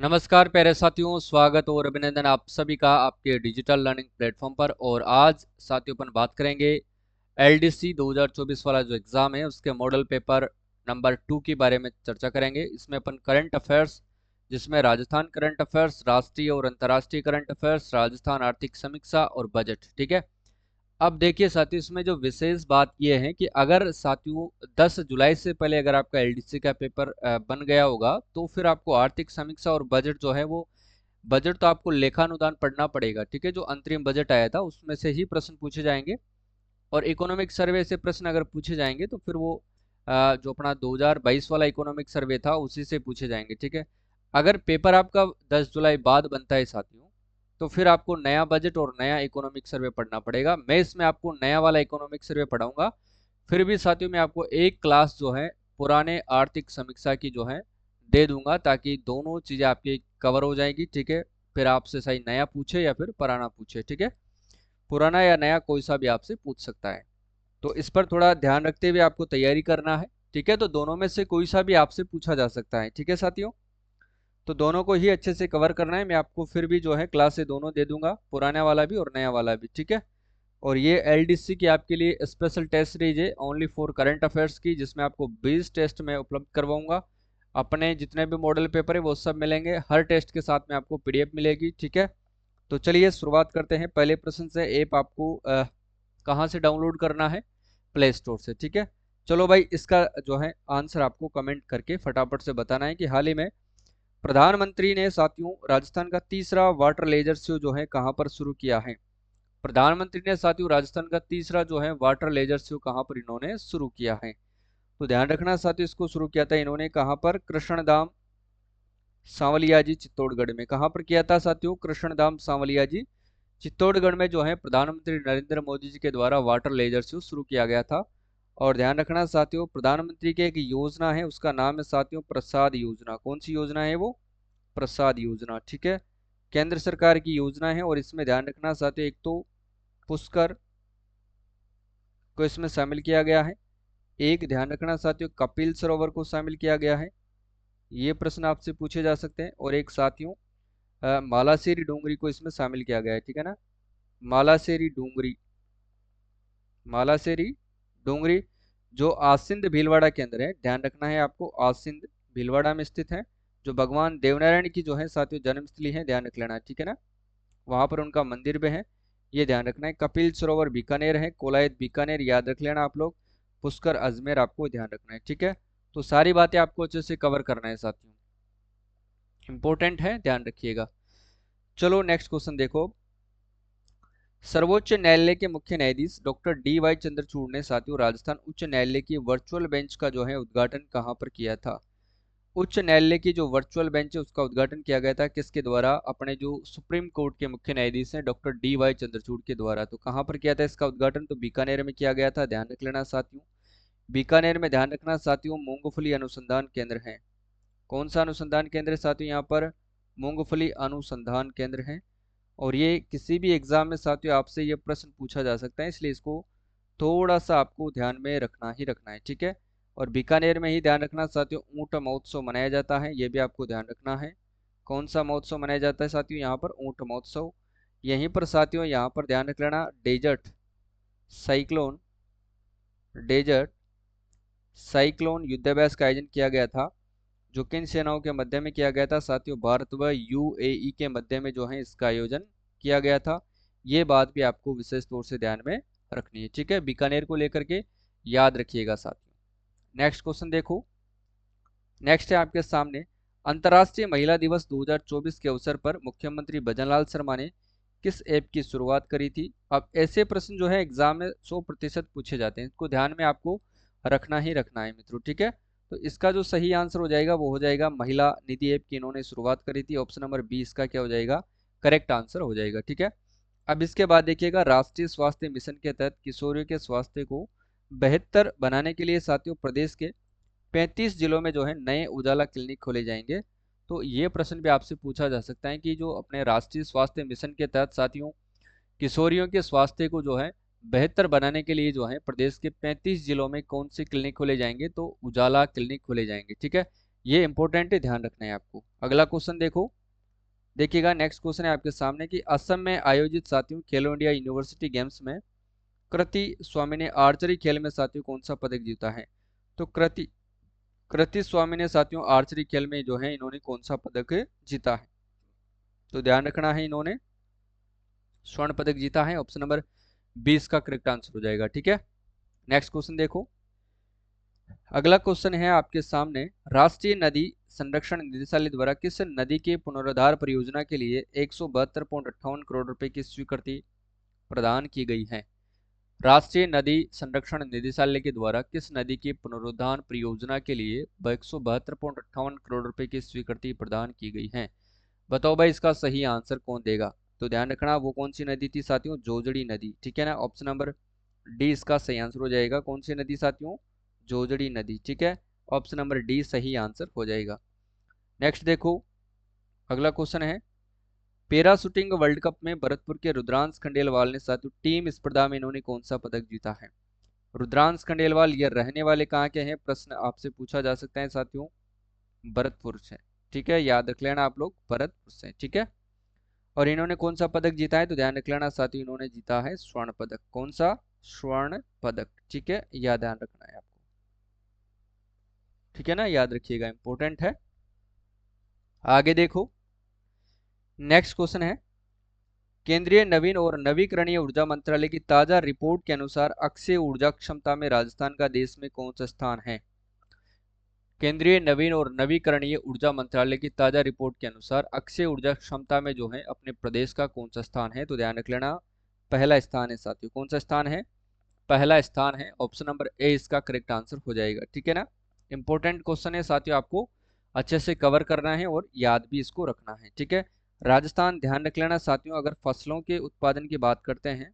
नमस्कार प्यारे साथियों, स्वागत और अभिनंदन आप सभी का आपके डिजिटल लर्निंग प्लेटफॉर्म पर। और आज साथियों अपन बात करेंगे एलडीसी 2024 वाला जो एग्ज़ाम है उसके मॉडल पेपर नंबर 2 के बारे में चर्चा करेंगे। इसमें अपन करंट अफेयर्स, जिसमें राजस्थान करंट अफेयर्स, राष्ट्रीय और अंतर्राष्ट्रीय करंट अफेयर्स, राजस्थान आर्थिक समीक्षा और बजट, ठीक है। अब देखिए साथियों, इसमें जो विशेष बात यह है कि अगर साथियों 10 जुलाई से पहले अगर आपका एलडीसी का पेपर बन गया होगा तो फिर आपको आर्थिक समीक्षा और बजट जो है वो बजट तो आपको लेखानुदान पढ़ना पड़ेगा, ठीक है। जो अंतरिम बजट आया था उसमें से ही प्रश्न पूछे जाएंगे। और इकोनॉमिक सर्वे से प्रश्न अगर पूछे जाएंगे तो फिर वो जो अपना 2022 वाला इकोनॉमिक सर्वे था उसी से पूछे जाएंगे, ठीक है। अगर पेपर आपका 10 जुलाई बाद बनता है साथियों, तो फिर आपको नया बजट और नया इकोनॉमिक सर्वे पढ़ना पड़ेगा। मैं इसमें आपको नया वाला इकोनॉमिक सर्वे पढ़ाऊंगा। फिर भी साथियों मैं आपको एक क्लास जो है पुराने आर्थिक समीक्षा की जो है दे दूंगा, ताकि दोनों चीजें आपकी कवर हो जाएगी, ठीक है। फिर आपसे सही नया पूछे या फिर पुराना पूछे, ठीक है। पुराना या नया कोई सा भी आपसे पूछ सकता है। तो इस पर थोड़ा ध्यान रखते हुए आपको तैयारी करना है, ठीक है। तो दोनों में से कोई सा भी आपसे पूछा जा सकता है, ठीक है साथियों। तो दोनों को ही अच्छे से कवर करना है। मैं आपको फिर भी जो है क्लास से दोनों दे दूंगा, पुराना वाला भी और नया वाला भी, ठीक है। और ये एलडीसी की आपके लिए स्पेशल टेस्ट सीरीज है ओनली फॉर करंट अफेयर्स की, जिसमें आपको 20 टेस्ट में उपलब्ध करवाऊंगा। अपने जितने भी मॉडल पेपर है वो सब मिलेंगे, हर टेस्ट के साथ में आपको पीडीएफ मिलेगी, ठीक है। तो चलिए शुरुआत करते हैं पहले प्रश्न से। ऐप आपको कहाँ से डाउनलोड करना है? प्ले स्टोर से, ठीक है। चलो भाई, इसका जो है आंसर आपको कमेंट करके फटाफट से बताना है कि हाल ही में प्रधानमंत्री ने साथियों राजस्थान का तीसरा वाटर लेजर शो जो है कहाँ पर शुरू किया है? प्रधानमंत्री ने साथियों राजस्थान का तीसरा जो है वाटर लेजर शो कहाँ पर इन्होंने शुरू किया है? तो ध्यान रखना साथियों, इसको शुरू किया था इन्होंने कहाँ पर? कृष्णधाम सांवलिया जी चित्तौड़गढ़ में। कहाँ पर किया था साथियों? कृष्णधाम सांवलिया जी चित्तौड़गढ़ में जो है प्रधानमंत्री नरेंद्र मोदी जी के द्वारा वाटर लेजर शो शुरू किया गया था। और ध्यान रखना साथियों, प्रधानमंत्री की एक योजना है, उसका नाम है साथियों प्रसाद योजना। कौन सी योजना है वो? प्रसाद योजना, ठीक है। केंद्र सरकार की योजना है। और इसमें ध्यान रखना साथियों, एक तो पुष्कर को इसमें शामिल किया गया है, एक ध्यान रखना साथियों कपिल सरोवर को शामिल किया गया है। ये प्रश्न आपसे पूछे जा सकते हैं। और एक साथियों मालासेरी डूंगरी को इसमें शामिल किया गया है, ठीक है ना। मालासेरी डूंगरी, मालासेरी डूंगरी जो आसिंद भीलवाड़ा के अंदर है, ध्यान रखना है आपको, आसिंद भीलवाड़ा में स्थित है। जो भगवान देवनारायण की जो है साथियों जन्मस्थली है, ध्यान रख लेना है, ठीक है ना। वहां पर उनका मंदिर भी है, ये ध्यान रखना है। कपिल सरोवर बीकानेर है, कोलायत बीकानेर याद रख लेना आप लोग। पुष्कर अजमेर आपको ध्यान रखना है, ठीक है। तो सारी बातें आपको अच्छे से कवर करना है साथियों, इंपॉर्टेंट है, ध्यान रखिएगा। चलो नेक्स्ट क्वेश्चन देखो। सर्वोच्च न्यायालय के मुख्य न्यायाधीश डॉक्टर डी वाई चंद्रचूड़ ने साथियों राजस्थान उच्च न्यायालय की वर्चुअल बेंच का जो है उद्घाटन कहाँ पर किया था? उच्च न्यायालय की जो वर्चुअल बेंच है उसका उद्घाटन किया गया था किसके द्वारा? अपने जो सुप्रीम कोर्ट के मुख्य न्यायाधीश हैं डॉक्टर डी वाई चंद्रचूड़ के द्वारा। तो कहाँ पर किया था इसका उद्घाटन? तो बीकानेर में किया गया था, ध्यान रख लेना साथियों। बीकानेर में ध्यान रखना साथियों मूंगफली अनुसंधान केंद्र है। कौन सा अनुसंधान केंद्र है साथियों? यहाँ पर मूंगफली अनुसंधान केंद्र है। और ये किसी भी एग्जाम में साथियों आपसे ये प्रश्न पूछा जा सकता है, इसलिए इसको थोड़ा सा आपको ध्यान में रखना ही रखना है, ठीक है। और बीकानेर में ही ध्यान रखना साथियों ऊंट महोत्सव मनाया जाता है, ये भी आपको ध्यान रखना है। कौन सा महोत्सव मनाया जाता है साथियों? यहाँ पर ऊंट महोत्सव। यहीं पर साथियों यहाँ पर ध्यान रख लेना डेजर्ट साइक्लोन, डेजर्ट साइक्लोन युद्धाभ्यास का आयोजन किया गया था। जो किन सेनाओं के मध्य में किया गया था साथियों? भारत व यूएई के मध्य में जो है इसका आयोजन किया गया था। ये बात भी आपको विशेष तौर से ध्यान में रखनी है, ठीक है। बीकानेर को लेकर के याद रखिएगा साथियों। नेक्स्ट क्वेश्चन देखो। नेक्स्ट है आपके सामने, अंतर्राष्ट्रीय महिला दिवस 2024 के अवसर पर मुख्यमंत्री भजनलाल शर्मा ने किस ऐप की शुरुआत करी थी? अब ऐसे प्रश्न जो है एग्जाम में 100% पूछे जाते हैं, इसको ध्यान में आपको रखना ही रखना है मित्रों, ठीक है। तो इसका जो सही आंसर हो जाएगा वो हो जाएगा महिला निधि ऐप की इन्होंने शुरुआत करी थी। ऑप्शन नंबर 20 का क्या हो जाएगा? करेक्ट आंसर हो जाएगा, ठीक है। अब इसके बाद देखिएगा, राष्ट्रीय स्वास्थ्य मिशन के तहत किशोरियों के स्वास्थ्य को बेहतर बनाने के लिए साथियों प्रदेश के 35 जिलों में जो है नए उजाला क्लिनिक खोले जाएंगे। तो ये प्रश्न भी आपसे पूछा जा सकता है कि जो अपने राष्ट्रीय स्वास्थ्य मिशन के तहत साथियों किशोरियों के स्वास्थ्य को जो है बेहतर बनाने के लिए जो है प्रदेश के 35 जिलों में कौन से क्लिनिक खोले जाएंगे? तो उजाला क्लिनिक खोले जाएंगे, ठीक है। ये इंपॉर्टेंट है, ध्यान रखना है आपको। अगला क्वेश्चन देखो, देखिएगा नेक्स्ट क्वेश्चन है आपके सामने कि असम में आयोजित साथियों खेलो इंडिया यूनिवर्सिटी गेम्स में कृति स्वामी ने आर्चरी खेल में साथियों कौन सा पदक जीता है। तो कृति कृति स्वामी ने साथियों आर्चरी खेल में जो है इन्होंने कौन सा पदक जीता है। तो ध्यान रखना है, इन्होंने स्वर्ण पदक जीता है। ऑप्शन नंबर 20 का करेक्ट आंसर हो जाएगा। ठीक है, नेक्स्ट क्वेश्चन देखो, अगला क्वेश्चन है आपके सामने, राष्ट्रीय नदी संरक्षण निदेशालय द्वारा किस नदी के पुनरुद्धार परियोजना के लिए 172.58 करोड़ रुपए की स्वीकृति प्रदान की गई है। राष्ट्रीय नदी संरक्षण निदेशालय के द्वारा किस नदी की पुनरुद्धार परियोजना के लिए 172.58 करोड़ रुपए की स्वीकृति प्रदान की गई है। बताओ भाई इसका सही आंसर कौन देगा। तो ध्यान रखना वो कौन सी नदी थी साथियों, जोजड़ी नदी। ठीक है ना, ऑप्शन नंबर डी इसका सही आंसर हो जाएगा। कौन सी नदी साथियों, जोजड़ी नदी। ठीक है, ऑप्शन नंबर डी सही आंसर हो जाएगा। नेक्स्ट देखो, अगला क्वेश्चन है, पैरा शूटिंग वर्ल्ड कप में भरतपुर के रुद्रांश खंडेलवाल ने साथियों टीम स्पर्धा में इन्होंने कौन सा पदक जीता है। रुद्रांश खंडेलवाल ये रहने वाले कहाँ के हैं, प्रश्न आपसे पूछा जा सकता है साथियों, भरतपुर से। ठीक है, याद रख लेना आप लोग, भरतपुर से। ठीक है, और इन्होंने कौन सा पदक जीता है, तो ध्यान रख लेना साथियों, इन्होंने जीता है स्वर्ण पदक। कौन सा, स्वर्ण पदक। ठीक है, यह ध्यान रखना है आपको। ठीक है ना, याद रखिएगा, इंपॉर्टेंट है। आगे देखो, नेक्स्ट क्वेश्चन है, केंद्रीय नवीन और नवीकरणीय ऊर्जा मंत्रालय की ताजा रिपोर्ट के अनुसार अक्षय ऊर्जा क्षमता में राजस्थान का देश में कौन सा स्थान है। केंद्रीय नवीन और नवीकरणीय ऊर्जा मंत्रालय की ताजा रिपोर्ट के अनुसार अक्षय ऊर्जा क्षमता में जो है अपने प्रदेश का कौन सा स्थान है। तो ध्यान रख लेना, पहला स्थान है साथियों। कौन सा स्थान है, पहला स्थान है। ऑप्शन नंबर ए इसका करेक्ट आंसर हो जाएगा। ठीक है ना, इंपॉर्टेंट क्वेश्चन है साथियों, आपको अच्छे से कवर करना है और याद भी इसको रखना है। ठीक है, राजस्थान ध्यान रख लेना साथियों। अगर फसलों के उत्पादन की बात करते हैं,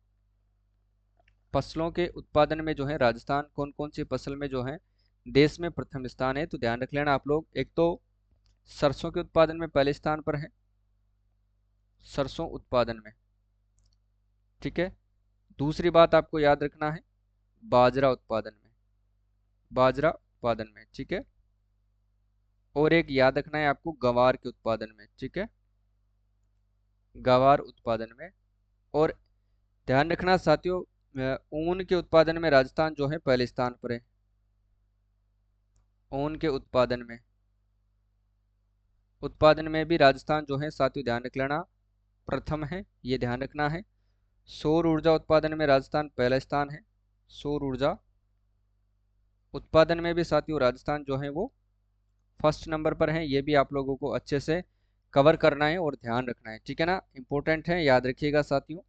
फसलों के उत्पादन में जो है राजस्थान कौन कौन सी फसल में जो है देश में प्रथम स्थान है। तो ध्यान रख लेना आप लोग, एक तो सरसों के उत्पादन में पहले स्थान पर है, सरसों उत्पादन में। ठीक है, दूसरी बात आपको याद रखना है, बाजरा उत्पादन में, बाजरा उत्पादन में। ठीक है, और एक याद रखना है आपको, गवार के उत्पादन में। ठीक है, गवार उत्पादन में। और ध्यान रखना साथियों, ऊन के उत्पादन में राजस्थान जो है पहले स्थान पर है, ऊन के उत्पादन में भी राजस्थान जो है साथियों ध्यान रख लेना प्रथम है, ये ध्यान रखना है। सौर ऊर्जा उत्पादन में राजस्थान पहला स्थान है, सौर ऊर्जा उत्पादन में भी साथियों राजस्थान जो है वो फर्स्ट नंबर पर है। ये भी आप लोगों को अच्छे से कवर करना है और ध्यान रखना है। ठीक है ना, इंपॉर्टेंट है, याद रखिएगा साथियों।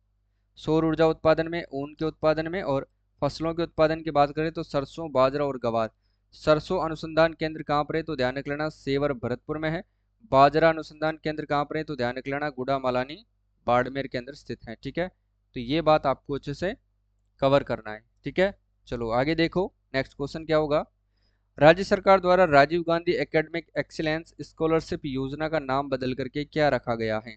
सौर ऊर्जा उत्पादन में, ऊन के उत्पादन में, और फसलों के उत्पादन की बात करें तो सरसों, बाजरा और गवार। सरसों अनुसंधान केंद्र कहाँ पर है, तो ध्यान रख लेना सेवर भरतपुर में है। बाजरा अनुसंधान केंद्र कहाँ पर है, तो ध्यान रख लेना गुड़ा मालानी बाड़मेर के अंदर स्थित है। ठीक है, तो ये बात आपको अच्छे से कवर करना है। ठीक है, चलो आगे देखो, नेक्स्ट क्वेश्चन क्या होगा। राज्य सरकार द्वारा Rajiv Gandhi academic excellence scholarship योजना का नाम बदल करके क्या रखा गया है।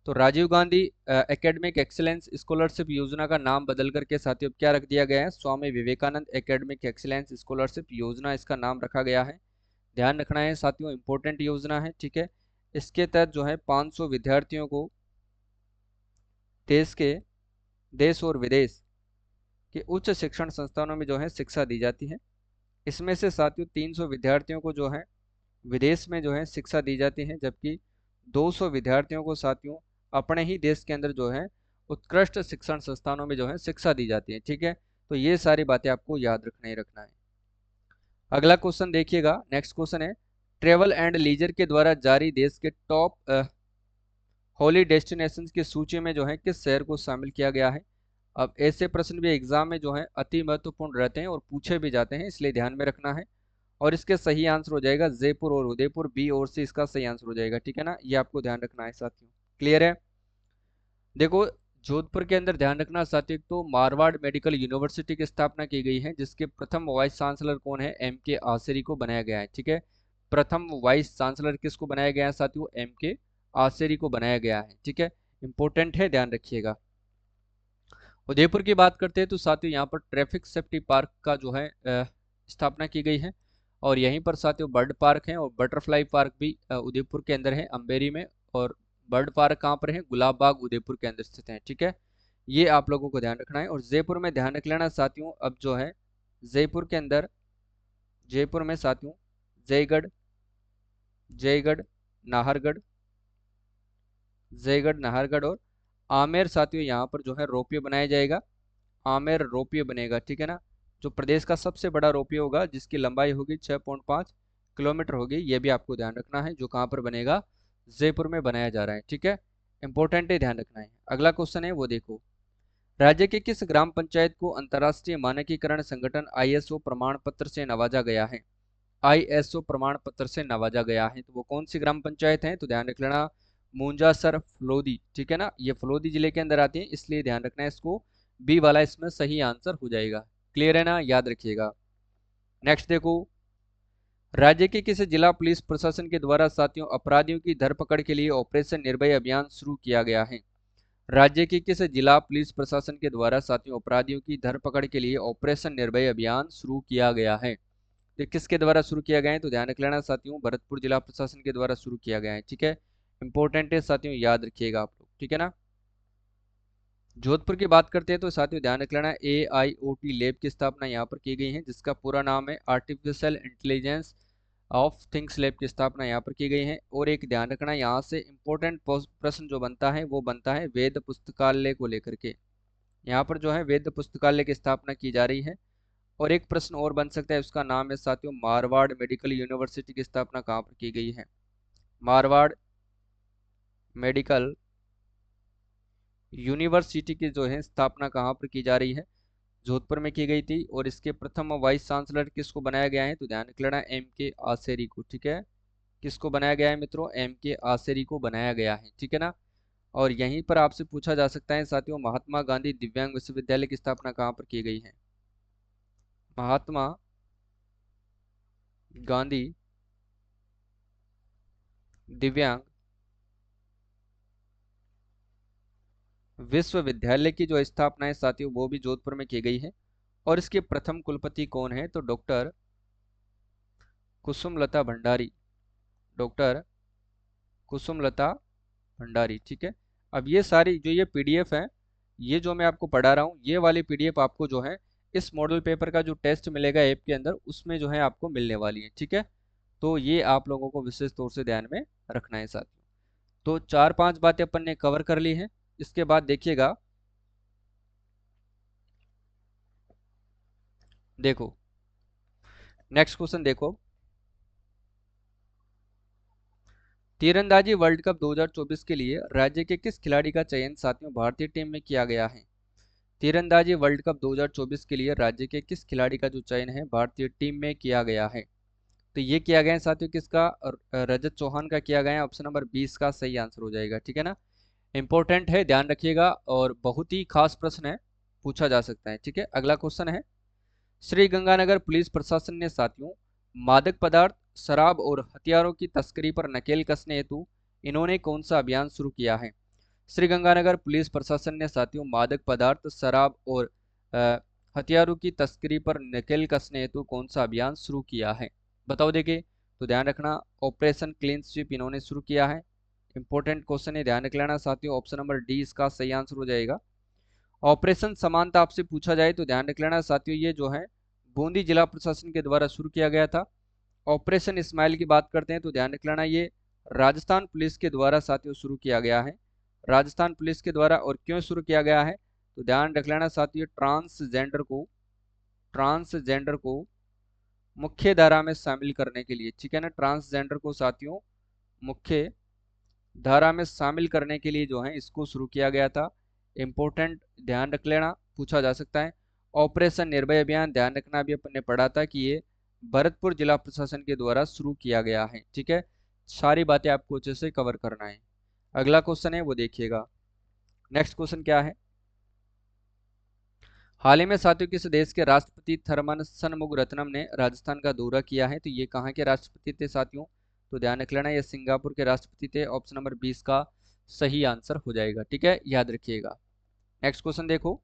तो Rajiv Gandhi academic excellence scholarship योजना का नाम बदल करके साथियों क्या रख दिया गया है, Swami Vivekananda academic excellence scholarship योजना इसका नाम रखा गया है। ध्यान रखना है साथियों, इंपॉर्टेंट योजना है। ठीक है, इसके तहत जो है 500 विद्यार्थियों को देश और विदेश के उच्च शिक्षण संस्थानों में जो है शिक्षा दी जाती है। इसमें से साथियों 300 विद्यार्थियों को जो है विदेश में जो है शिक्षा दी जाती है, जबकि 200 विद्यार्थियों को साथियों अपने ही देश के अंदर जो है उत्कृष्ट शिक्षण संस्थानों में जो है शिक्षा दी जाती है। ठीक है, तो ये सारी बातें आपको याद रखना ही रखना है। अगला क्वेश्चन देखिएगा, नेक्स्ट क्वेश्चन है, ट्रेवल एंड लीजर के द्वारा जारी देश के टॉप हॉली डेस्टिनेशंस की सूची में जो है किस शहर को शामिल किया गया है। अब ऐसे प्रश्न भी एग्जाम में जो है अति महत्वपूर्ण रहते हैं और पूछे भी जाते हैं, इसलिए ध्यान में रखना है। और इसके सही आंसर हो जाएगा जयपुर और उदयपुर, बी और सी इसका सही आंसर हो जाएगा। ठीक है ना, ये आपको ध्यान रखना है साथियों, क्लियर है। देखो जोधपुर के अंदर ध्यान रखना साथियों, तो मारवाड़ मेडिकल यूनिवर्सिटी की स्थापना की गई है, जिसके प्रथम वाइस चांसलर कौन है, एम के आसरी को बनाया गया है। ठीक है, प्रथम वाइस चांसलर किसको बनाया गया है साथियों, एम के आसरी को बनाया गया है। ठीक है, इंपॉर्टेंट है, ध्यान रखिएगा। उदयपुर की बात करते हैं तो साथियों यहाँ पर ट्रैफिक सेफ्टी पार्क का जो है स्थापना की गई है। और यहीं पर साथियों बर्ड पार्क है और बटरफ्लाई पार्क भी उदयपुर के अंदर है, अम्बेरी में। और बर्ड पार्क कहाँ पर है? गुलाब बाग उदयपुर के अंदर स्थित है। ठीक है, ये आप लोगों को ध्यान रखना है। और जयपुर में ध्यान रख लेना साथियों, अब जो है जयपुर के अंदर, जयपुर में साथियों जयगढ़, जयगढ़ नाहरगढ़, जयगढ़ नाहरगढ़ और आमेर साथियों, यहाँ पर जो है रोपवे बनाया जाएगा, आमेर रोपवे बनेगा। ठीक है ना, जो प्रदेश का सबसे बड़ा रोपवे होगा, जिसकी लंबाई होगी 6.5 किलोमीटर होगी, ये भी आपको ध्यान रखना है, जो कहाँ पर बनेगा? जयपुर में बनाया जा रहा है। ठीक है, इंपॉर्टेंट है, ध्यान रखना है। अगला क्वेश्चन है वो देखो, राज्य के किस ग्राम पंचायत को अंतर्राष्ट्रीय मानकीकरण संगठन ISO प्रमाण पत्र से नवाजा गया है? ISO प्रमाण पत्र से नवाजा गया है, तो वो कौन सी ग्राम पंचायत है? तो ध्यान रख लेना, मुंजासर फलोदी। ठीक है ना, ये फलोदी जिले के अंदर आती है, इसलिए ध्यान रखना है इसको, बी वाला इसमें सही आंसर हो जाएगा। क्लियर है ना, याद रखिएगा। नेक्स्ट देखो, राज्य के किस जिला पुलिस प्रशासन के द्वारा साथियों अपराधियों की धरपकड़ के लिए ऑपरेशन निर्भय अभियान शुरू किया गया है? राज्य के किस जिला पुलिस प्रशासन के द्वारा साथियों अपराधियों की धरपकड़ के लिए ऑपरेशन निर्भय अभियान शुरू किया गया है? तो किसके द्वारा शुरू किया गया है? तो ध्यान रख लेना साथियों, भरतपुर जिला प्रशासन के द्वारा शुरू किया गया है। ठीक है, इंपॉर्टेंट है साथियों, याद रखिएगा आप लोग। ठीक है ना, जोधपुर की बात करते हैं तो साथियों ध्यान रख लेना, AIoT लैब की स्थापना यहाँ पर की गई है, जिसका पूरा नाम है artificial intelligence of things lab की स्थापना यहाँ पर की गई है। और एक ध्यान रखना, यहाँ से इंपॉर्टेंट प्रश्न जो बनता है वो बनता है वेद पुस्तकालय को लेकर के। यहाँ पर जो है वेद पुस्तकालय की स्थापना की जा रही है। और एक प्रश्न और बन सकता है, उसका नाम है साथियों मारवाड़ मेडिकल यूनिवर्सिटी की स्थापना कहाँ पर की गई है? मारवाड़ मेडिकल यूनिवर्सिटी की जो है स्थापना कहाँ पर की जा रही है? जोधपुर में की गई थी। और इसके प्रथम वाइस चांसलर किसको बनाया गया है? तो ध्यान रख लेना, MK आसेरी को। ठीक है, किसको बनाया गया है मित्रों? MK आसेरी को बनाया गया है। ठीक है ना, और यहीं पर आपसे पूछा जा सकता है साथियों, महात्मा गांधी दिव्यांग विश्वविद्यालय की स्थापना कहाँ पर की गई है? महात्मा गांधी दिव्यांग विश्वविद्यालय की जो स्थापना है साथियों वो भी जोधपुर में की गई है। और इसके प्रथम कुलपति कौन है? तो डॉक्टर कुसुमलता भंडारी, डॉक्टर कुसुमलता भंडारी। ठीक है, अब ये सारी जो ये PDF है, ये जो मैं आपको पढ़ा रहा हूँ, ये वाली PDF आपको जो है इस मॉडल पेपर का जो टेस्ट मिलेगा ऐप के अंदर, उसमें जो है आपको मिलने वाली है। ठीक है, तो ये आप लोगों को विशेष तौर से ध्यान में रखना है साथियों। तो 4-5 बातें अपन ने कवर कर ली हैं। इसके बाद देखिएगा, देखो नेक्स्ट क्वेश्चन देखो, तीरंदाजी वर्ल्ड कप 2024 के लिए राज्य के किस खिलाड़ी का चयन साथियों भारतीय टीम में किया गया है? तीरंदाजी वर्ल्ड कप 2024 के लिए राज्य के किस खिलाड़ी का जो चयन है भारतीय टीम में किया गया है? तो ये किया गया है साथियों किसका? रजत चौहान का किया गया है। ऑप्शन नंबर 20 का सही आंसर हो जाएगा। ठीक है ना, इंपॉर्टेंट है, ध्यान रखिएगा, और बहुत ही खास प्रश्न है, पूछा जा सकता है। ठीक है, अगला क्वेश्चन है, श्री गंगानगर पुलिस प्रशासन ने साथियों मादक पदार्थ, शराब और हथियारों की तस्करी पर नकेल कसने हेतु इन्होंने कौन सा अभियान शुरू किया है? श्री गंगानगर पुलिस प्रशासन ने साथियों मादक पदार्थ, शराब और हथियारों की तस्करी पर नकेल कसने हेतु कौन सा अभियान शुरू किया है? बताओ देखिए, तो ध्यान रखना, ऑपरेशन क्लीन स्वीप इन्होंने शुरू किया है। इंपॉर्टेंट क्वेश्चन है, ध्यान रख लेना साथियों, ऑप्शन नंबर डी इसका सही आंसर हो जाएगा। ऑपरेशन समानता आपसे पूछा जाए तो ध्यान रख लेना साथियों, ये जो है बूंदी जिला प्रशासन के द्वारा शुरू किया गया था। ऑपरेशन इस्माइल की बात करते हैं तो ध्यान रख लेना, ये राजस्थान पुलिस के द्वारा साथियों शुरू किया गया है, राजस्थान पुलिस के द्वारा। और क्यों शुरू किया गया है? तो ध्यान रख लेना साथियों, ट्रांसजेंडर को मुख्य धारा में शामिल करने के लिए। ठीक है ना, ट्रांसजेंडर को साथियों मुख्य धारा में शामिल करने के लिए जो है इसको शुरू किया गया था। इंपॉर्टेंट, ध्यान रख लेना, पूछा जा सकता है। ऑपरेशन निर्भय अभियान ध्यान रखना, अभी अपन ने पढ़ा था कि ये भरतपुर जिला प्रशासन के द्वारा शुरू किया गया है। ठीक है, सारी बातें आपको अच्छे से कवर करना है। अगला क्वेश्चन है वो देखिएगा, नेक्स्ट क्वेश्चन क्या है, हाल ही में साथियों किस देश के राष्ट्रपति थरमन शनमुगरत्नम ने राजस्थान का दौरा किया है? तो ये कहाँ के राष्ट्रपति थे साथियों? तो ध्यान रख लेना, ये सिंगापुर के राष्ट्रपति थे। ऑप्शन नंबर 20 का सही आंसर हो जाएगा। ठीक है, याद रखिएगा। नेक्स्ट क्वेश्चन देखो,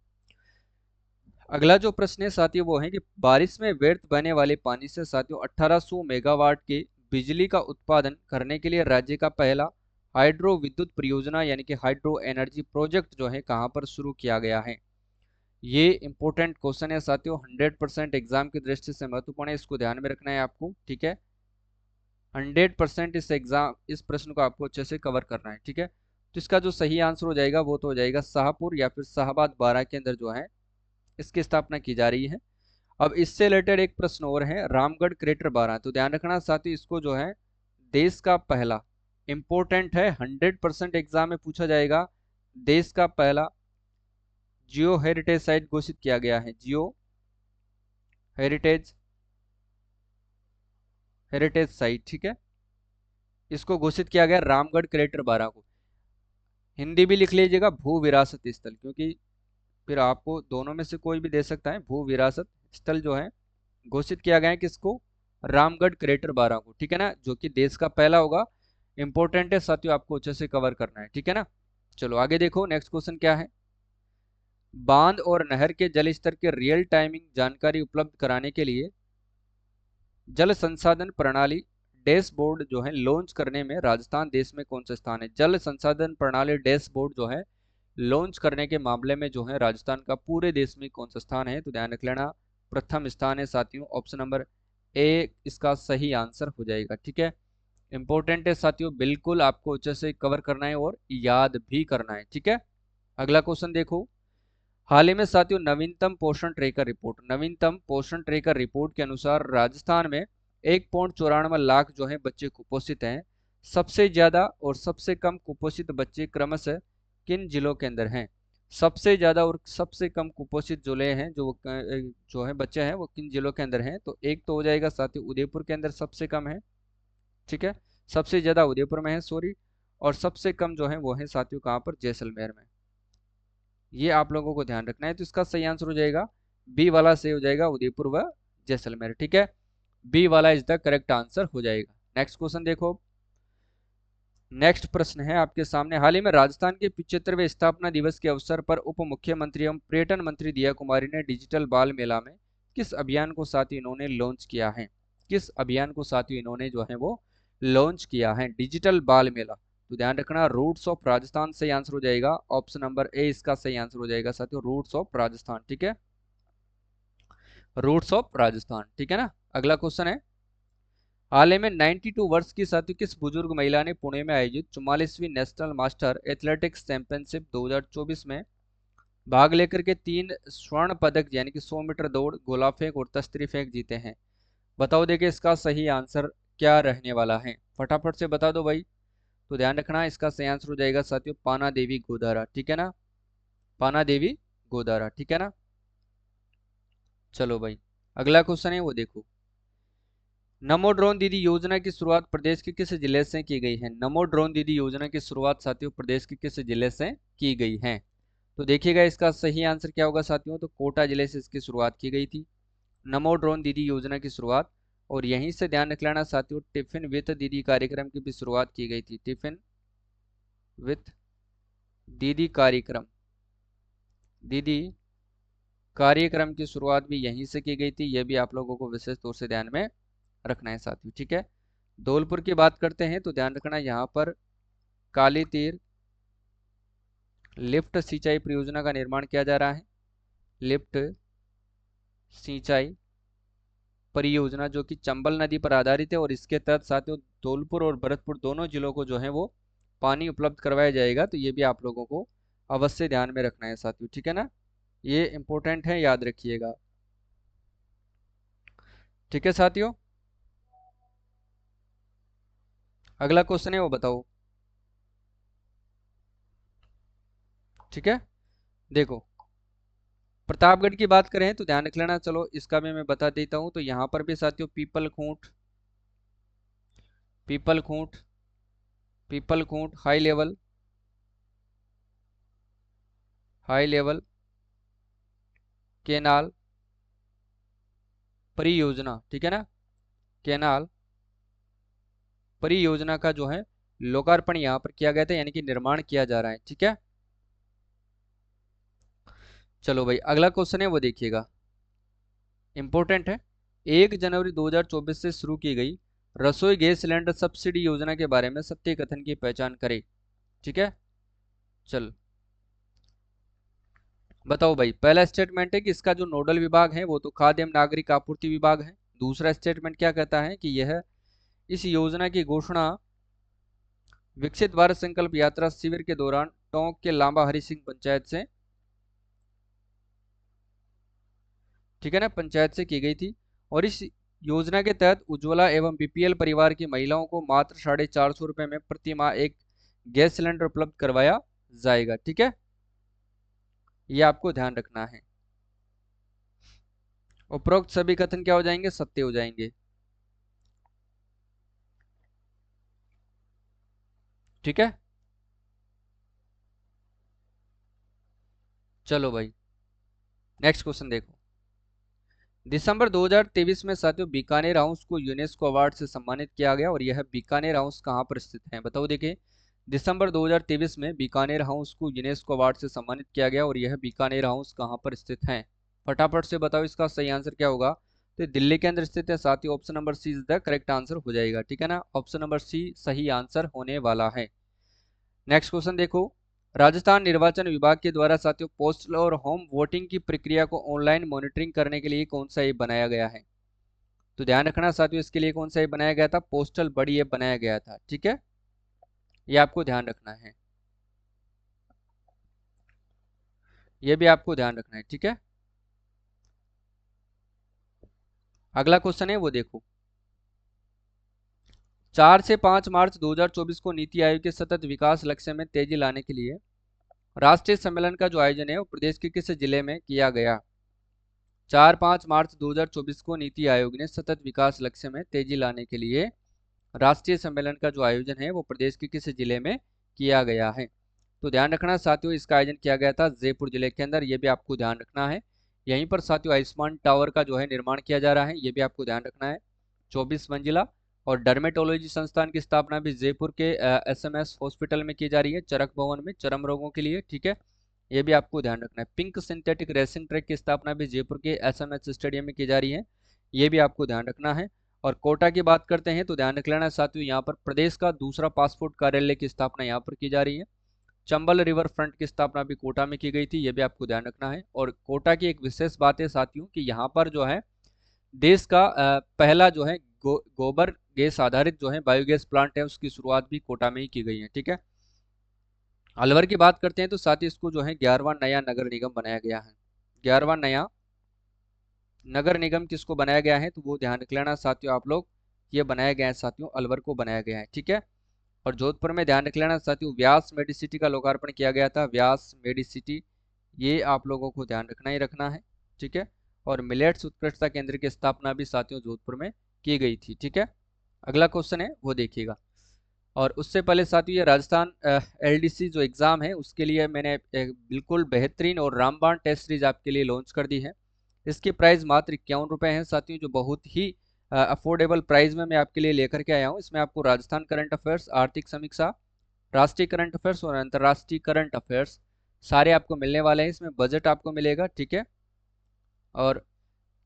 अगला जो प्रश्न है साथियों वो है कि बारिश में व्यर्थ बहने वाले पानी से साथियों 1800 मेगावाट की बिजली का उत्पादन करने के लिए राज्य का पहला हाइड्रो विद्युत परियोजना यानी कि हाइड्रो एनर्जी प्रोजेक्ट जो है कहाँ पर शुरू किया गया है। ये इंपॉर्टेंट क्वेश्चन है साथियों, 100% एग्जाम की दृष्टि से महत्वपूर्ण है, इसको ध्यान में रखना है आपको। ठीक है, 100% इस प्रश्न को आपको अच्छे से कवर करना है। ठीक है, तो इसका जो सही आंसर हो जाएगा वो तो हो जाएगा शाहपुर या फिर शाहबाद बारा के अंदर जो है इसकी स्थापना की जा रही है। अब इससे रिलेटेड एक प्रश्न और है, रामगढ़ क्रेटर 12, तो ध्यान रखना साथियों इसको जो है देश का पहला, इंपॉर्टेंट है, 100% एग्जाम में पूछा जाएगा, देश का पहला जियो हेरिटेज साइट घोषित किया गया है। जियो हेरिटेज हेरिटेज साइट, ठीक है, इसको घोषित किया गया रामगढ़ क्रेटर 12 को। हिंदी भी लिख लीजिएगा भू विरासत स्थल, क्योंकि फिर आपको दोनों में से कोई भी दे सकता है। भू विरासत स्थल जो है घोषित किया गया है किसको, रामगढ़ क्रेटर 12 को। ठीक है ना, जो कि देश का पहला होगा। इंपॉर्टेंट है साथियों, आपको अच्छे से कवर करना है। ठीक है ना, चलो आगे देखो नेक्स्ट क्वेश्चन क्या है। बांध और नहर के जल स्तर के रियल टाइमिंग जानकारी उपलब्ध कराने के लिए जल संसाधन प्रणाली डैशबोर्ड जो है लॉन्च करने में राजस्थान देश में कौन सा स्थान है। जल संसाधन प्रणाली डैशबोर्ड जो है लॉन्च करने के मामले में जो है राजस्थान का पूरे देश में कौन सा स्थान है, तो ध्यान रख लेना प्रथम स्थान है साथियों, ऑप्शन नंबर ए इसका सही आंसर हो जाएगा। ठीक है, इंपॉर्टेंट है साथियों, बिल्कुल आपको अच्छे से कवर करना है और याद भी करना है। ठीक है, अगला क्वेश्चन देखो। हाल ही में साथियों नवीनतम पोषण ट्रेकर रिपोर्ट के अनुसार राजस्थान में 1.94 लाख जो है बच्चे कुपोषित हैं। सबसे ज्यादा और सबसे कम कुपोषित बच्चे क्रमशः किन जिलों के अंदर हैं। सबसे ज्यादा और सबसे कम कुपोषित जिले हैं जो है बच्चे हैं वो किन जिलों के अंदर हैं, तो एक तो हो जाएगा साथियों उदयपुर के अंदर सबसे कम है। ठीक है, सबसे ज्यादा उदयपुर में है, सॉरी, और सबसे कम जो है वो है साथियों कहाँ पर, जैसलमेर में। ये आप लोगों को ध्यान रखना है, तो इसका सही आंसर हो जाएगा बी वाला सही हो जाएगा, उदयपुर व जैसलमेर। ठीक है, बी वाला इज द करेक्ट आंसर हो जाएगा। नेक्स्ट क्वेश्चन देखो। नेक्स्ट प्रश्न है आपके सामने, हाल ही में राजस्थान के 75वें स्थापना दिवस के अवसर पर उप मुख्यमंत्री एवं पर्यटन मंत्री दिया कुमारी ने डिजिटल बाल मेला में किस अभियान को साथ ही इन्होंने लॉन्च किया है। किस अभियान को साथ ही इन्होंने जो है वो लॉन्च किया है, डिजिटल बाल मेला। तो ध्यान रखना रूट्स ऑफ राजस्थान सही आंसर हो जाएगा, ऑप्शन नंबर ए इसका सही आंसर हो जाएगा साथियों, रूट्स ऑफ राजस्थान। ठीक है, रूट्स ऑफ राजस्थान। ठीक है ना, अगला क्वेश्चन है, हाल ही में 92 वर्ष की साथी किस बुजुर्ग महिला ने पुणे में आयोजित 44वीं नेशनल मास्टर एथलेटिक्स चैंपियनशिप 2024 में भाग लेकर के 3 स्वर्ण पदक यानी कि 100 मीटर दौड़, गोला फेंक और तस्तरी फेंक जीते हैं। बताओ देखिए इसका सही आंसर क्या रहने वाला है, फटाफट से बता दो भाई। तो ध्यान रखना इसका सही आंसर हो जाएगा साथियों पाना देवी गोदारा। ठीक है ना, पाना देवी गोदारा। ठीक है ना, चलो भाई अगला क्वेश्चन है वो देखो। नमो ड्रोन दीदी योजना की शुरुआत प्रदेश के किस जिले से की गई है। नमो ड्रोन दीदी योजना की शुरुआत साथियों प्रदेश के किस जिले से की गई है, तो देखिएगा इसका सही आंसर क्या होगा साथियों, तो कोटा जिले से इसकी शुरुआत की गई थी नमो ड्रोन दीदी योजना की शुरुआत। और यहीं से ध्यान रख लेना साथियों टिफिन विथ दीदी कार्यक्रम की भी शुरुआत की गई थी, टिफिन विथ दीदी दीदी कार्यक्रम की शुरुआत भी यहीं से की गई थी, यह भी आप लोगों को विशेष तौर से ध्यान में रखना है साथियों। ठीक है, धौलपुर की बात करते हैं तो ध्यान रखना यहाँ पर काली तीर लिफ्ट सिंचाई परियोजना का निर्माण किया जा रहा है। लिफ्ट सिंचाई परियोजना जो कि चंबल नदी पर आधारित है और इसके तहत साथियों धौलपुर और भरतपुर दोनों जिलों को जो है वो पानी उपलब्ध करवाया जाएगा, तो ये भी आप लोगों को अवश्य ध्यान में रखना है साथियों। ठीक है ना, ये इंपॉर्टेंट है, याद रखिएगा। ठीक है साथियों, अगला क्वेश्चन है वो बताओ। ठीक है, देखो प्रतापगढ़ की बात करें तो ध्यान रख लेना, चलो इसका भी मैं बता देता हूं, तो यहाँ पर भी साथियों पीपल खूंट हाई लेवल केनाल परियोजना। ठीक है ना, केनाल परियोजना का जो है लोकार्पण यहाँ पर किया गया था, यानी कि निर्माण किया जा रहा है। ठीक है, चलो भाई, अगला क्वेश्चन है वो देखिएगा, इंपॉर्टेंट है। 1 जनवरी 2024 से शुरू की गई रसोई गैस सिलेंडर सब्सिडी योजना के बारे में सत्य कथन की पहचान करें। ठीक है, चल बताओ भाई। पहला स्टेटमेंट है कि इसका जो नोडल विभाग है वो तो खाद्य एवं नागरिक आपूर्ति विभाग है। दूसरा स्टेटमेंट क्या कहता है कि यह इस योजना की घोषणा विकसित भारत संकल्प यात्रा शिविर के दौरान टोंक के लांबा हरि सिंह पंचायत से, ठीक है ना, पंचायत से की गई थी। और इस योजना के तहत उज्ज्वला एवं बीपीएल परिवार की महिलाओं को मात्र 450 रुपये में प्रति माह एक गैस सिलेंडर उपलब्ध करवाया जाएगा। ठीक है, ये आपको ध्यान रखना है। उपरोक्त सभी कथन क्या हो जाएंगे, सत्य हो जाएंगे। ठीक है, चलो भाई नेक्स्ट क्वेश्चन देखो। दिसंबर 2023 में साथियों बीकानेर हाउस को यूनेस्को अवार्ड से सम्मानित किया गया, और यह बीकानेर हाउस कहाँ पर स्थित है, बताओ। देखिए, दिसंबर 2023 में बीकानेर हाउस को यूनेस्को अवार्ड से सम्मानित किया गया, और यह बीकानेर हाउस कहाँ पर स्थित है, फटाफट से बताओ इसका सही आंसर क्या होगा। तो दिल्ली के अंदर स्थित है साथियों, option number C is the correct answer हो जाएगा। ठीक है ना, ऑप्शन नंबर सी सही आंसर होने वाला है। नेक्स्ट क्वेश्चन देखो। राजस्थान निर्वाचन विभाग के द्वारा साथियों पोस्टल और होम वोटिंग की प्रक्रिया को ऑनलाइन मॉनिटरिंग करने के लिए कौन सा ऐप बनाया गया है। तो ध्यान रखना साथियों, इसके लिए कौन सा ऐप बनाया गया था, पोस्टल बड़ी ऐप बनाया गया था। ठीक है, ये आपको ध्यान रखना है, ये भी आपको ध्यान रखना है। ठीक है, अगला क्वेश्चन है वो देखो। 4 से 5 मार्च 2024 को नीति आयोग के सतत विकास लक्ष्य में तेजी लाने के लिए राष्ट्रीय सम्मेलन का जो आयोजन है वो प्रदेश के किस जिले में किया गया। 4-5 मार्च 2024 को नीति आयोग ने सतत विकास लक्ष्य में तेजी लाने के लिए राष्ट्रीय सम्मेलन का जो आयोजन है वो प्रदेश के किस जिले में किया गया है। तो ध्यान रखना साथियों, इसका आयोजन किया गया था जयपुर जिले के अंदर, ये भी आपको ध्यान रखना है। यहीं पर साथियों आयुष्मान टावर का जो है निर्माण किया जा रहा है, ये भी आपको ध्यान रखना है, 24 मंजिला। और डर्मेटोलॉजी संस्थान की स्थापना भी जयपुर के एसएमएस हॉस्पिटल में की जा रही है, चरक भवन में, चर्म रोगों के लिए। ठीक है, ये भी आपको ध्यान रखना है। पिंक सिंथेटिक रेसिंग ट्रैक की स्थापना भी जयपुर के एसएमएस स्टेडियम में की जा रही है, ये भी आपको ध्यान रखना है। और कोटा की बात करते हैं तो ध्यान रख लेना साथियों, यहाँ पर प्रदेश का दूसरा पासपोर्ट कार्यालय की स्थापना यहाँ पर की जा रही है। चंबल रिवर फ्रंट की स्थापना भी कोटा में की गई थी, ये भी आपको ध्यान रखना है। और कोटा की एक विशेष बात है साथियों कि यहाँ पर जो है देश का पहला जो है गोबर गैस आधारित जो है बायोगैस प्लांट है, उसकी शुरुआत भी कोटा में ही की गई है। ठीक है, अलवर की बात करते हैं तो साथ ही इसको जो है 11वां नया नगर निगम बनाया गया है। 11वां नया नगर निगम किसको बनाया गया है, तो वो ध्यान रख लेना साथियों आप लोग, ये बनाया गया है साथियों, अलवर को बनाया गया है। ठीक है, और जोधपुर में ध्यान रख लेना साथियों व्यास मेडिसिटी का लोकार्पण किया गया था, व्यास मेडिसिटी, ये आप लोगों को ध्यान रखना ही रखना है। ठीक है, और मिलेट्स उत्कृष्टता केंद्र की स्थापना भी साथियों जोधपुर में की गई थी। ठीक है, अगला क्वेश्चन है वो देखिएगा। और उससे पहले साथियों ये राजस्थान एलडीसी जो एग्ज़ाम है उसके लिए मैंने एक बिल्कुल बेहतरीन और रामबाण टेस्ट सीरीज आपके लिए लॉन्च कर दी है। इसकी प्राइस मात्र 51 रुपये है साथियों, जो बहुत ही अफोर्डेबल प्राइस में मैं आपके लिए लेकर के आया हूँ। इसमें आपको राजस्थान करंट अफेयर्स, आर्थिक समीक्षा, राष्ट्रीय करंट अफेयर्स और अंतर्राष्ट्रीय करंट अफेयर्स सारे आपको मिलने वाले हैं। इसमें बजट आपको मिलेगा। ठीक है, और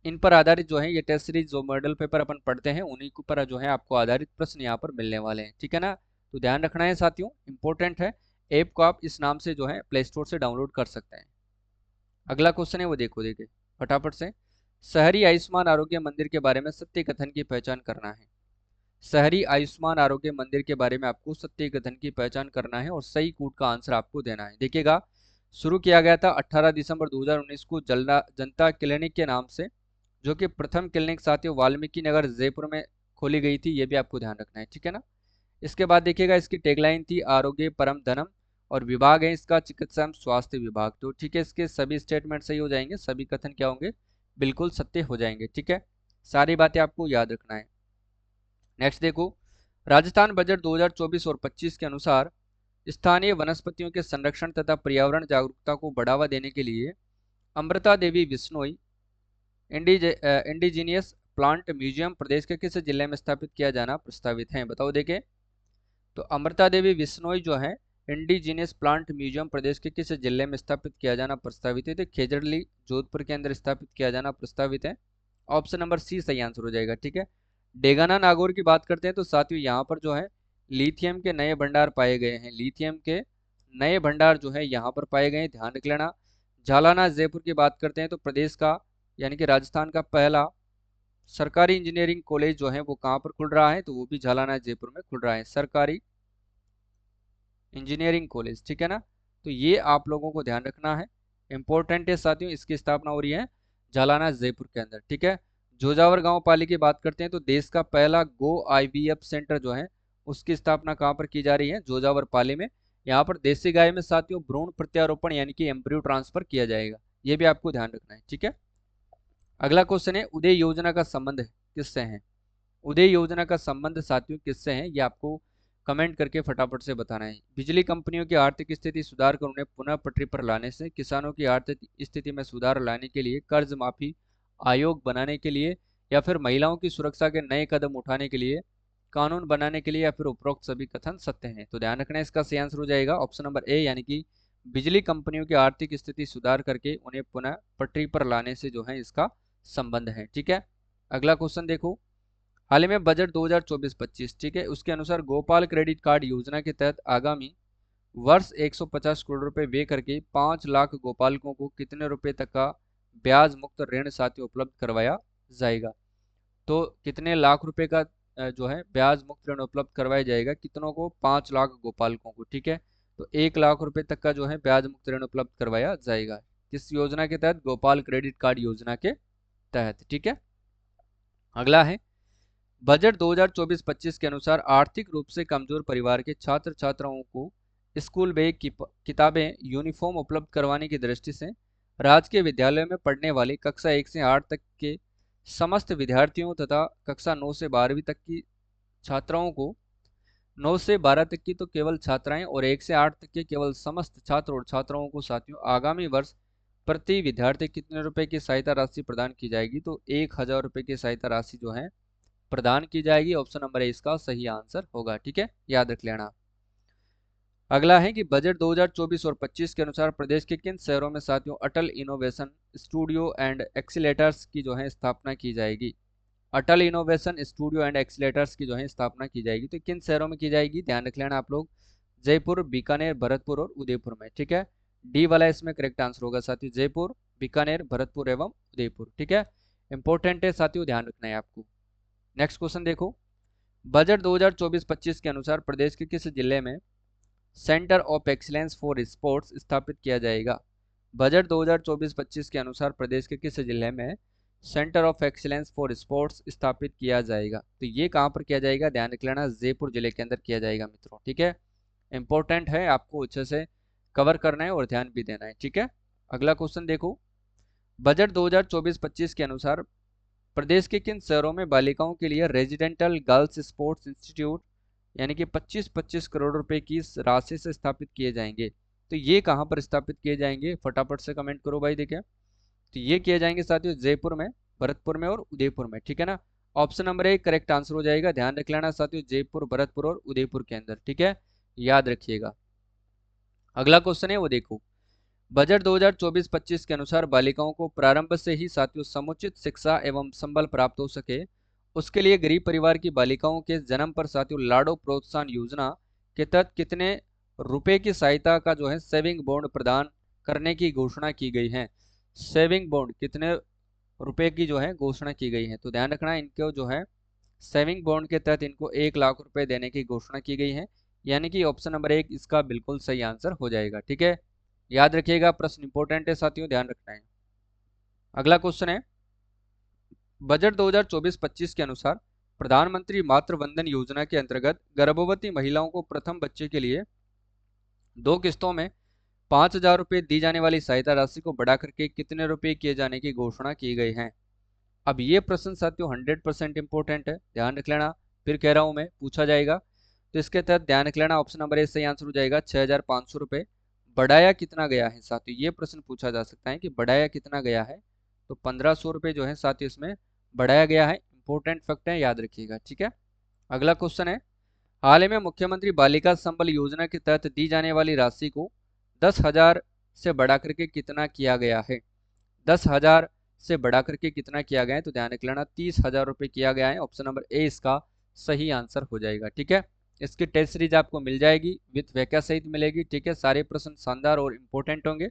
इन पर आधारित जो है ये टेस्ट सीरीज जो मॉडल पेपर अपन पढ़ते हैं उन्हीं के ऊपर जो है आपको आधारित प्रश्न यहाँ पर मिलने वाले हैं। ठीक है ना, तो ध्यान रखना है साथियों, इंपॉर्टेंट है। ऐप को आप इस नाम से जो है प्ले स्टोर से डाउनलोड कर सकते हैं। अगला क्वेश्चन है वो देखो, देखिए फटाफट से। शहरी आयुष्मान आरोग्य मंदिर के बारे में सत्य कथन की पहचान करना है। शहरी आयुष्मान आरोग्य मंदिर के बारे में आपको सत्य कथन की पहचान करना है और सही कूट का आंसर आपको देना है। देखिएगा, शुरू किया गया था 18 दिसंबर 2019 को जनता क्लिनिक के नाम से, जो कि प्रथम क्लिनिक साथियों वाल्मीकि नगर जयपुर में खोली गई थी, ये भी आपको ध्यान रखना है। ठीक है ना, इसके बाद देखिएगा इसकी टैगलाइन थी आरोग्य परम धनम, और विभाग है इसका चिकित्सा एवं स्वास्थ्य विभाग। तो ठीक है, इसके सभी स्टेटमेंट सही हो जाएंगे, सभी कथन क्या होंगे, बिल्कुल सत्य हो जाएंगे। ठीक है, सारी बातें आपको याद रखना है। नेक्स्ट देखो, राजस्थान बजट 2024 और 25 के अनुसार स्थानीय वनस्पतियों के संरक्षण तथा पर्यावरण जागरूकता को बढ़ावा देने के लिए Amrita Devi Bishnoi indigenous plant museum प्रदेश के किस जिले में स्थापित किया जाना प्रस्तावित है, बताओ। देखें, तो अमृता देवी विश्नोई जो है इंडिजीनियस प्लांट म्यूजियम प्रदेश के किस जिले में स्थापित किया जाना प्रस्तावित है? तो खेजड़ली जोधपुर के अंदर स्थापित किया जाना प्रस्तावित है। ऑप्शन नंबर सी सही आंसर हो जाएगा। ठीक है, डेगाना नागौर की बात करते हैं तो साथियों यहाँ पर जो है लिथियम के नए भंडार पाए गए हैं। लिथियम के नए भंडार जो है यहाँ पर पाए गए हैं, ध्यान रख लेना। झालाना जयपुर की बात करते हैं तो प्रदेश का यानी कि राजस्थान का पहला सरकारी इंजीनियरिंग कॉलेज जो है वो कहाँ पर खुल रहा है? तो वो भी झालाना जयपुर में खुल रहा है, सरकारी इंजीनियरिंग कॉलेज। ठीक है ना, तो ये आप लोगों को ध्यान रखना है, इंपॉर्टेंट है साथियों। इसकी स्थापना हो रही है झालाना जयपुर के अंदर। ठीक है, जोजावर गांव पाली की बात करते हैं तो देश का पहला गो आईवीएफ सेंटर जो है उसकी स्थापना कहाँ पर की जा रही है? जोजावर पाली में। यहाँ पर देसी गाय में साथियों भ्रूण प्रत्यारोपण यानी कि एम्ब्रियो ट्रांसफर किया जाएगा, ये भी आपको ध्यान रखना है। ठीक है, अगला क्वेश्चन है उदय योजना का संबंध किससे है? उदय योजना का संबंध साथियों किससे है, ये आपको कमेंट करके फटाफट से बताना है। बिजली कंपनियों की आर्थिक स्थिति सुधार कर उन्हें पुनः पटरी पर लाने से, किसानों की आर्थिक स्थिति में सुधार लाने के लिए, कर्ज माफी आयोग बनाने के लिए, या फिर महिलाओं की सुरक्षा के नए कदम उठाने के लिए, कानून बनाने के लिए, या फिर उपरोक्त सभी कथन सत्य हैं? तो ध्यान रखना है, इसका सही आंसर हो जाएगा ऑप्शन नंबर ए, यानी कि बिजली कंपनियों की आर्थिक स्थिति सुधार करके उन्हें पुनः पटरी पर लाने से जो है इसका संबंध है। ठीक है, अगला क्वेश्चन देखो, हाल ही में बजट 2024-25, ठीक है, उसके अनुसार गोपाल क्रेडिट कार्ड योजना के तहत आगामी वर्ष 150 करोड़ रुपए व्यय करके 5 लाख गोपालकों को कितने रुपए तक का ब्याज मुक्त ऋण साथियों उपलब्ध करवाया जाएगा? तो कितने लाख रुपए का जो है ब्याज मुक्त ऋण उपलब्ध करवाया जाएगा, कितनों को? 5 लाख गोपालकों को। ठीक है, तो 1 लाख रुपए तक का जो है ब्याज मुक्त ऋण उपलब्ध करवाया जाएगा, किस योजना के तहत? गोपाल क्रेडिट कार्ड योजना के तहत। ठीक है, अगला है बजट 2024-25 के अनुसार आर्थिक रूप से कमजोर परिवार के छात्र छात्राओं को स्कूल बैग की किताबें यूनिफॉर्म उपलब्ध करवाने की दृष्टि से राजकीय विद्यालय में पढ़ने वाली कक्षा 1 से 8 तक के समस्त विद्यार्थियों तथा कक्षा 9 से 12वीं तक की छात्राओं को, 9 से 12 तक की तो केवल छात्राएं और 1 से 8 तक के केवल समस्त छात्र और छात्राओं को साथियों आगामी वर्ष प्रति विद्यार्थी कितने रुपए की सहायता राशि प्रदान की जाएगी? तो 1000 रुपए की सहायता राशि जो है प्रदान की जाएगी। ऑप्शन नंबर ए इसका सही आंसर होगा। ठीक है, याद रख लेना। अगला है कि बजट 2024 और 25 के अनुसार प्रदेश के किन शहरों में साथियों अटल इनोवेशन स्टूडियो एंड एक्सीलेटर्स की जो है स्थापना की जाएगी? अटल इनोवेशन स्टूडियो एंड एक्सीलेटर्स की जो है स्थापना की जाएगी, तो किन शहरों में की जाएगी? ध्यान रख लेना आप लोग, जयपुर, बीकानेर, भरतपुर और उदयपुर में। ठीक है, डी वाला इसमें करेक्ट आंसर होगा साथियों, जयपुर, बीकानेर, भरतपुर एवं उदयपुर। ठीक है, इंपॉर्टेंट है साथियों, ध्यान रखना है आपको। नेक्स्ट क्वेश्चन देखो, बजट 2024-25 के अनुसार प्रदेश के किस जिले में centre of excellence for sports स्थापित किया जाएगा? बजट 2024-25 के अनुसार प्रदेश के किस जिले में centre of excellence for sports स्थापित किया जाएगा? तो ये कहां पर किया जाएगा? ध्यान रख लेना, जयपुर जिले के अंदर किया जाएगा मित्रों। ठीक है, इंपॉर्टेंट है, आपको अच्छे से कवर करना है और ध्यान भी देना है। ठीक है, अगला क्वेश्चन देखो, बजट 2024-25 के अनुसार प्रदेश के किन शहरों में बालिकाओं के लिए रेजिडेंटल गर्ल्स स्पोर्ट्स इंस्टीट्यूट यानी कि 25-25 करोड़ रुपए की राशि से स्थापित किए जाएंगे? तो ये कहां पर स्थापित किए जाएंगे? फटाफट से कमेंट करो भाई। देखें, तो ये किए जाएंगे साथियों जयपुर में, भरतपुर में और उदयपुर में। ठीक है ना, option number A correct answer हो जाएगा। ध्यान रख लेना साथियों, जयपुर, भरतपुर और उदयपुर के अंदर। ठीक है, याद रखिएगा। अगला क्वेश्चन है वो देखो, बजट 2024-25 के अनुसार बालिकाओं को प्रारंभ से ही साथियों समुचित शिक्षा एवं संबल प्राप्त हो सके, उसके लिए गरीब परिवार की बालिकाओं के जन्म पर साथियों लाडो प्रोत्साहन योजना के तहत कितने रुपए की सहायता का जो है सेविंग बॉन्ड प्रदान करने की घोषणा की गई है? सेविंग बॉन्ड कितने रुपए की जो है घोषणा की गई है? तो ध्यान रखना, इनको जो है सेविंग बॉन्ड के तहत इनको 1 लाख रुपए देने की घोषणा की गई है, यानी कि ऑप्शन नंबर 1 इसका बिल्कुल सही आंसर हो जाएगा। ठीक है, याद रखिएगा, प्रश्न इंपॉर्टेंट है साथियों, ध्यान रखना है। अगला क्वेश्चन है, बजट 2024-25 के अनुसार प्रधानमंत्री मातृ वंदन योजना के अंतर्गत गर्भवती महिलाओं को प्रथम बच्चे के लिए 2 किस्तों में 5,000 रुपये दी जाने वाली सहायता राशि को बढ़ा करके कितने रुपए किए जाने की घोषणा की गई है? अब ये प्रश्न साथियों 100% इंपॉर्टेंट है, ध्यान रख लेना, फिर कह रहा हूं मैं, पूछा जाएगा। तो इसके तहत ध्यान रख लेना, ऑप्शन नंबर ए सही आंसर हो जाएगा 6,500 रुपये। बढ़ाया कितना गया है साथियों, ये प्रश्न पूछा जा सकता है कि बढ़ाया कितना गया है? तो 1,500 रुपये जो है साथियों इसमें बढ़ाया गया है, इंपॉर्टेंट फैक्ट है, याद रखिएगा। ठीक है, अगला क्वेश्चन है, हाल ही में मुख्यमंत्री बालिका संबल योजना के तहत दी जाने वाली राशि को 10,000 से बढ़ा करके कितना किया गया है? 10,000 से बढ़ा करके कितना किया गया है? तो ध्यान रख लेना 30,000 रुपये किया गया है। ऑप्शन नंबर ए इसका सही आंसर हो जाएगा। ठीक है, इसकी टेस्ट सीरीज आपको मिल जाएगी, विथ व्याख्या सहित मिलेगी। ठीक है, सारे प्रश्न शानदार और इम्पोर्टेंट होंगे।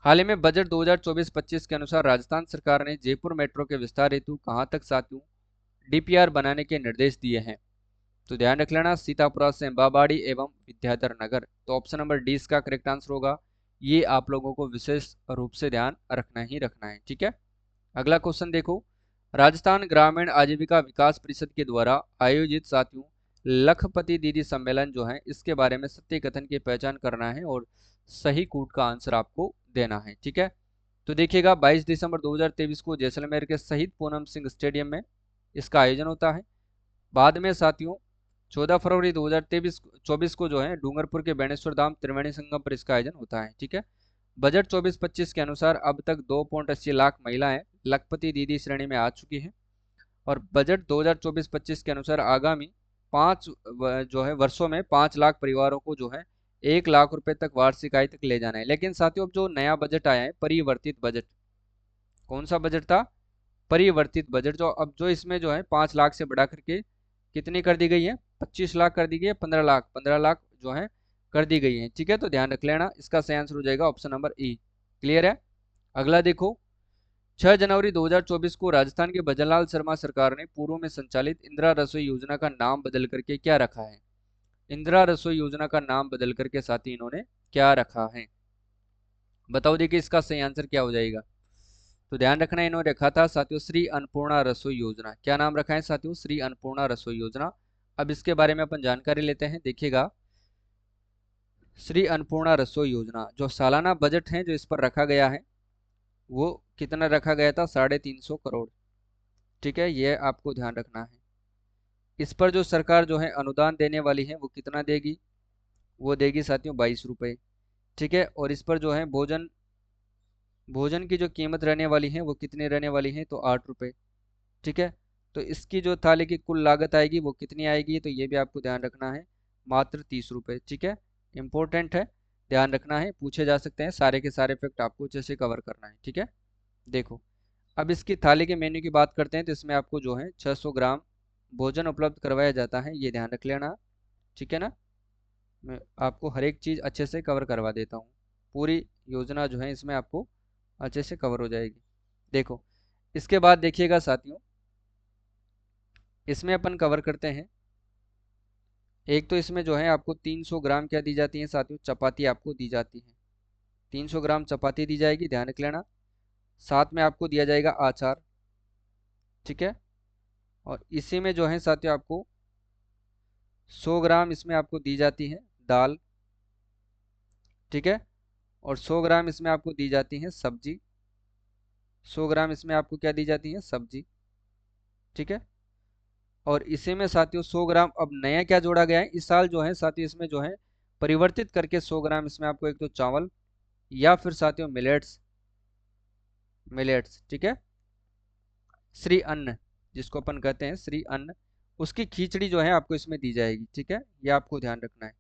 हाल ही में बजट 2024-25 के अनुसार राजस्थान सरकार ने जयपुर मेट्रो के विस्तार हेतु कहां तक साथियों डीपीआर बनाने के निर्देश दिए हैं? तो ध्यान रख लेना सीतापुरा से अम्बाबाड़ी एवं विद्याधर नगर। तो ऑप्शन नंबर डी इसका करेक्ट आंसर होगा। ये आप लोगों को विशेष रूप से ध्यान रखना ही रखना है। ठीक है, अगला क्वेश्चन देखो। राजस्थान ग्रामीण आजीविका विकास परिषद के द्वारा आयोजित साथियों लखपति दीदी सम्मेलन जो है, इसके बारे में सत्य कथन की पहचान करना है और सही कूट का आंसर आपको देना है। ठीक है, तो देखिएगा 22 दिसंबर 2023 को जैसलमेर के शहीद पूनम सिंह स्टेडियम में इसका आयोजन होता है। बाद में साथियों 14 फरवरी 2023-24 को जो है डूंगरपुर के बेणेश्वर धाम त्रिवेणी संगम पर इसका आयोजन होता है। ठीक है, बजट 24-25 के अनुसार अब तक 2.80 लाख महिलाएं लखपति दीदी श्रेणी में आ चुकी हैं और बजट 2024-25 के अनुसार आगामी 5 जो है वर्षों में 5 लाख परिवारों को जो है 1 लाख रुपए तक वार्षिक आय तक ले जाना है। लेकिन साथियों अब जो नया बजट आया है परिवर्तित बजट, कौन सा बजट था? परिवर्तित बजट। जो अब जो इसमें जो है 5 लाख से बढ़ा करके कितनी कर दी गई है? 25 लाख कर दी गई है, 15 लाख जो है कर दी गई है। ठीक है, तो ध्यान रख लेना इसका सही आंसर हो जाएगा ऑप्शन नंबर ई। क्लियर है? अगला देखो, 6 जनवरी 2024 को राजस्थान के भजनलाल शर्मा सरकार ने पूर्व में संचालित इंदिरा रसोई योजना का नाम बदल करके क्या रखा है? इंदिरा रसोई योजना का नाम बदल करके साथी इन्होंने क्या रखा है? बताओ देखिए इसका सही आंसर क्या हो जाएगा। तो ध्यान रखना इन्होंने रखा था साथियों श्री अन्नपूर्णा रसोई योजना। क्या नाम रखा है साथियों? श्री अन्नपूर्णा रसोई योजना। अब इसके बारे में अपन जानकारी लेते हैं। देखिएगा श्री अन्नपूर्णा रसोई योजना जो सालाना बजट है जो इस पर रखा गया है वो कितना रखा गया था? 350 करोड़। ठीक है, ये आपको ध्यान रखना है। इस पर जो सरकार जो है अनुदान देने वाली है वो कितना देगी? वो देगी साथियों 22 रुपये। ठीक है, और इस पर जो है भोजन की जो कीमत रहने वाली है वो कितनी रहने वाली है? तो 8 रुपये। ठीक है, तो इसकी जो थाली की कुल लागत आएगी वो कितनी आएगी? तो ये भी आपको ध्यान रखना है, मात्र 30 रुपये। ठीक है, इंपॉर्टेंट है, ध्यान रखना है, पूछे जा सकते हैं। सारे के सारे फैक्ट आपको अच्छे से कवर करना है। ठीक है, देखो अब इसकी थाली के मेन्यू की बात करते हैं तो इसमें आपको जो है 600 ग्राम भोजन उपलब्ध करवाया जाता है, ये ध्यान रख लेना। ठीक है ना, मैं आपको हर एक चीज़ अच्छे से कवर करवा देता हूँ। पूरी योजना जो है इसमें आपको अच्छे से कवर हो जाएगी। देखो इसके बाद देखिएगा साथियों, इसमें अपन कवर करते हैं। एक तो इसमें जो है आपको 300 ग्राम क्या दी जाती है साथियों? चपाती आपको दी जाती है। 300 ग्राम चपाती दी जाएगी, ध्यान रख लेना। साथ में आपको दिया जाएगा अचार। ठीक है, और इसी में जो है साथियों आपको 100 ग्राम इसमें आपको दी जाती है दाल। ठीक है, और 100 ग्राम इसमें आपको दी जाती है सब्जी। 100 ग्राम इसमें आपको क्या दी जाती है? सब्जी। ठीक है, और इसी में साथियों 100 ग्राम अब नया क्या जोड़ा गया है इस साल जो है साथियों, इसमें जो है परिवर्तित करके 100 ग्राम इसमें आपको एक तो चावल या फिर साथियों मिलेट्स। ठीक है, श्री अन्न जिसको अपन कहते हैं श्री अन्न, उसकी खिचड़ी जो है आपको इसमें दी जाएगी। ठीक है, ये आपको ध्यान रखना है।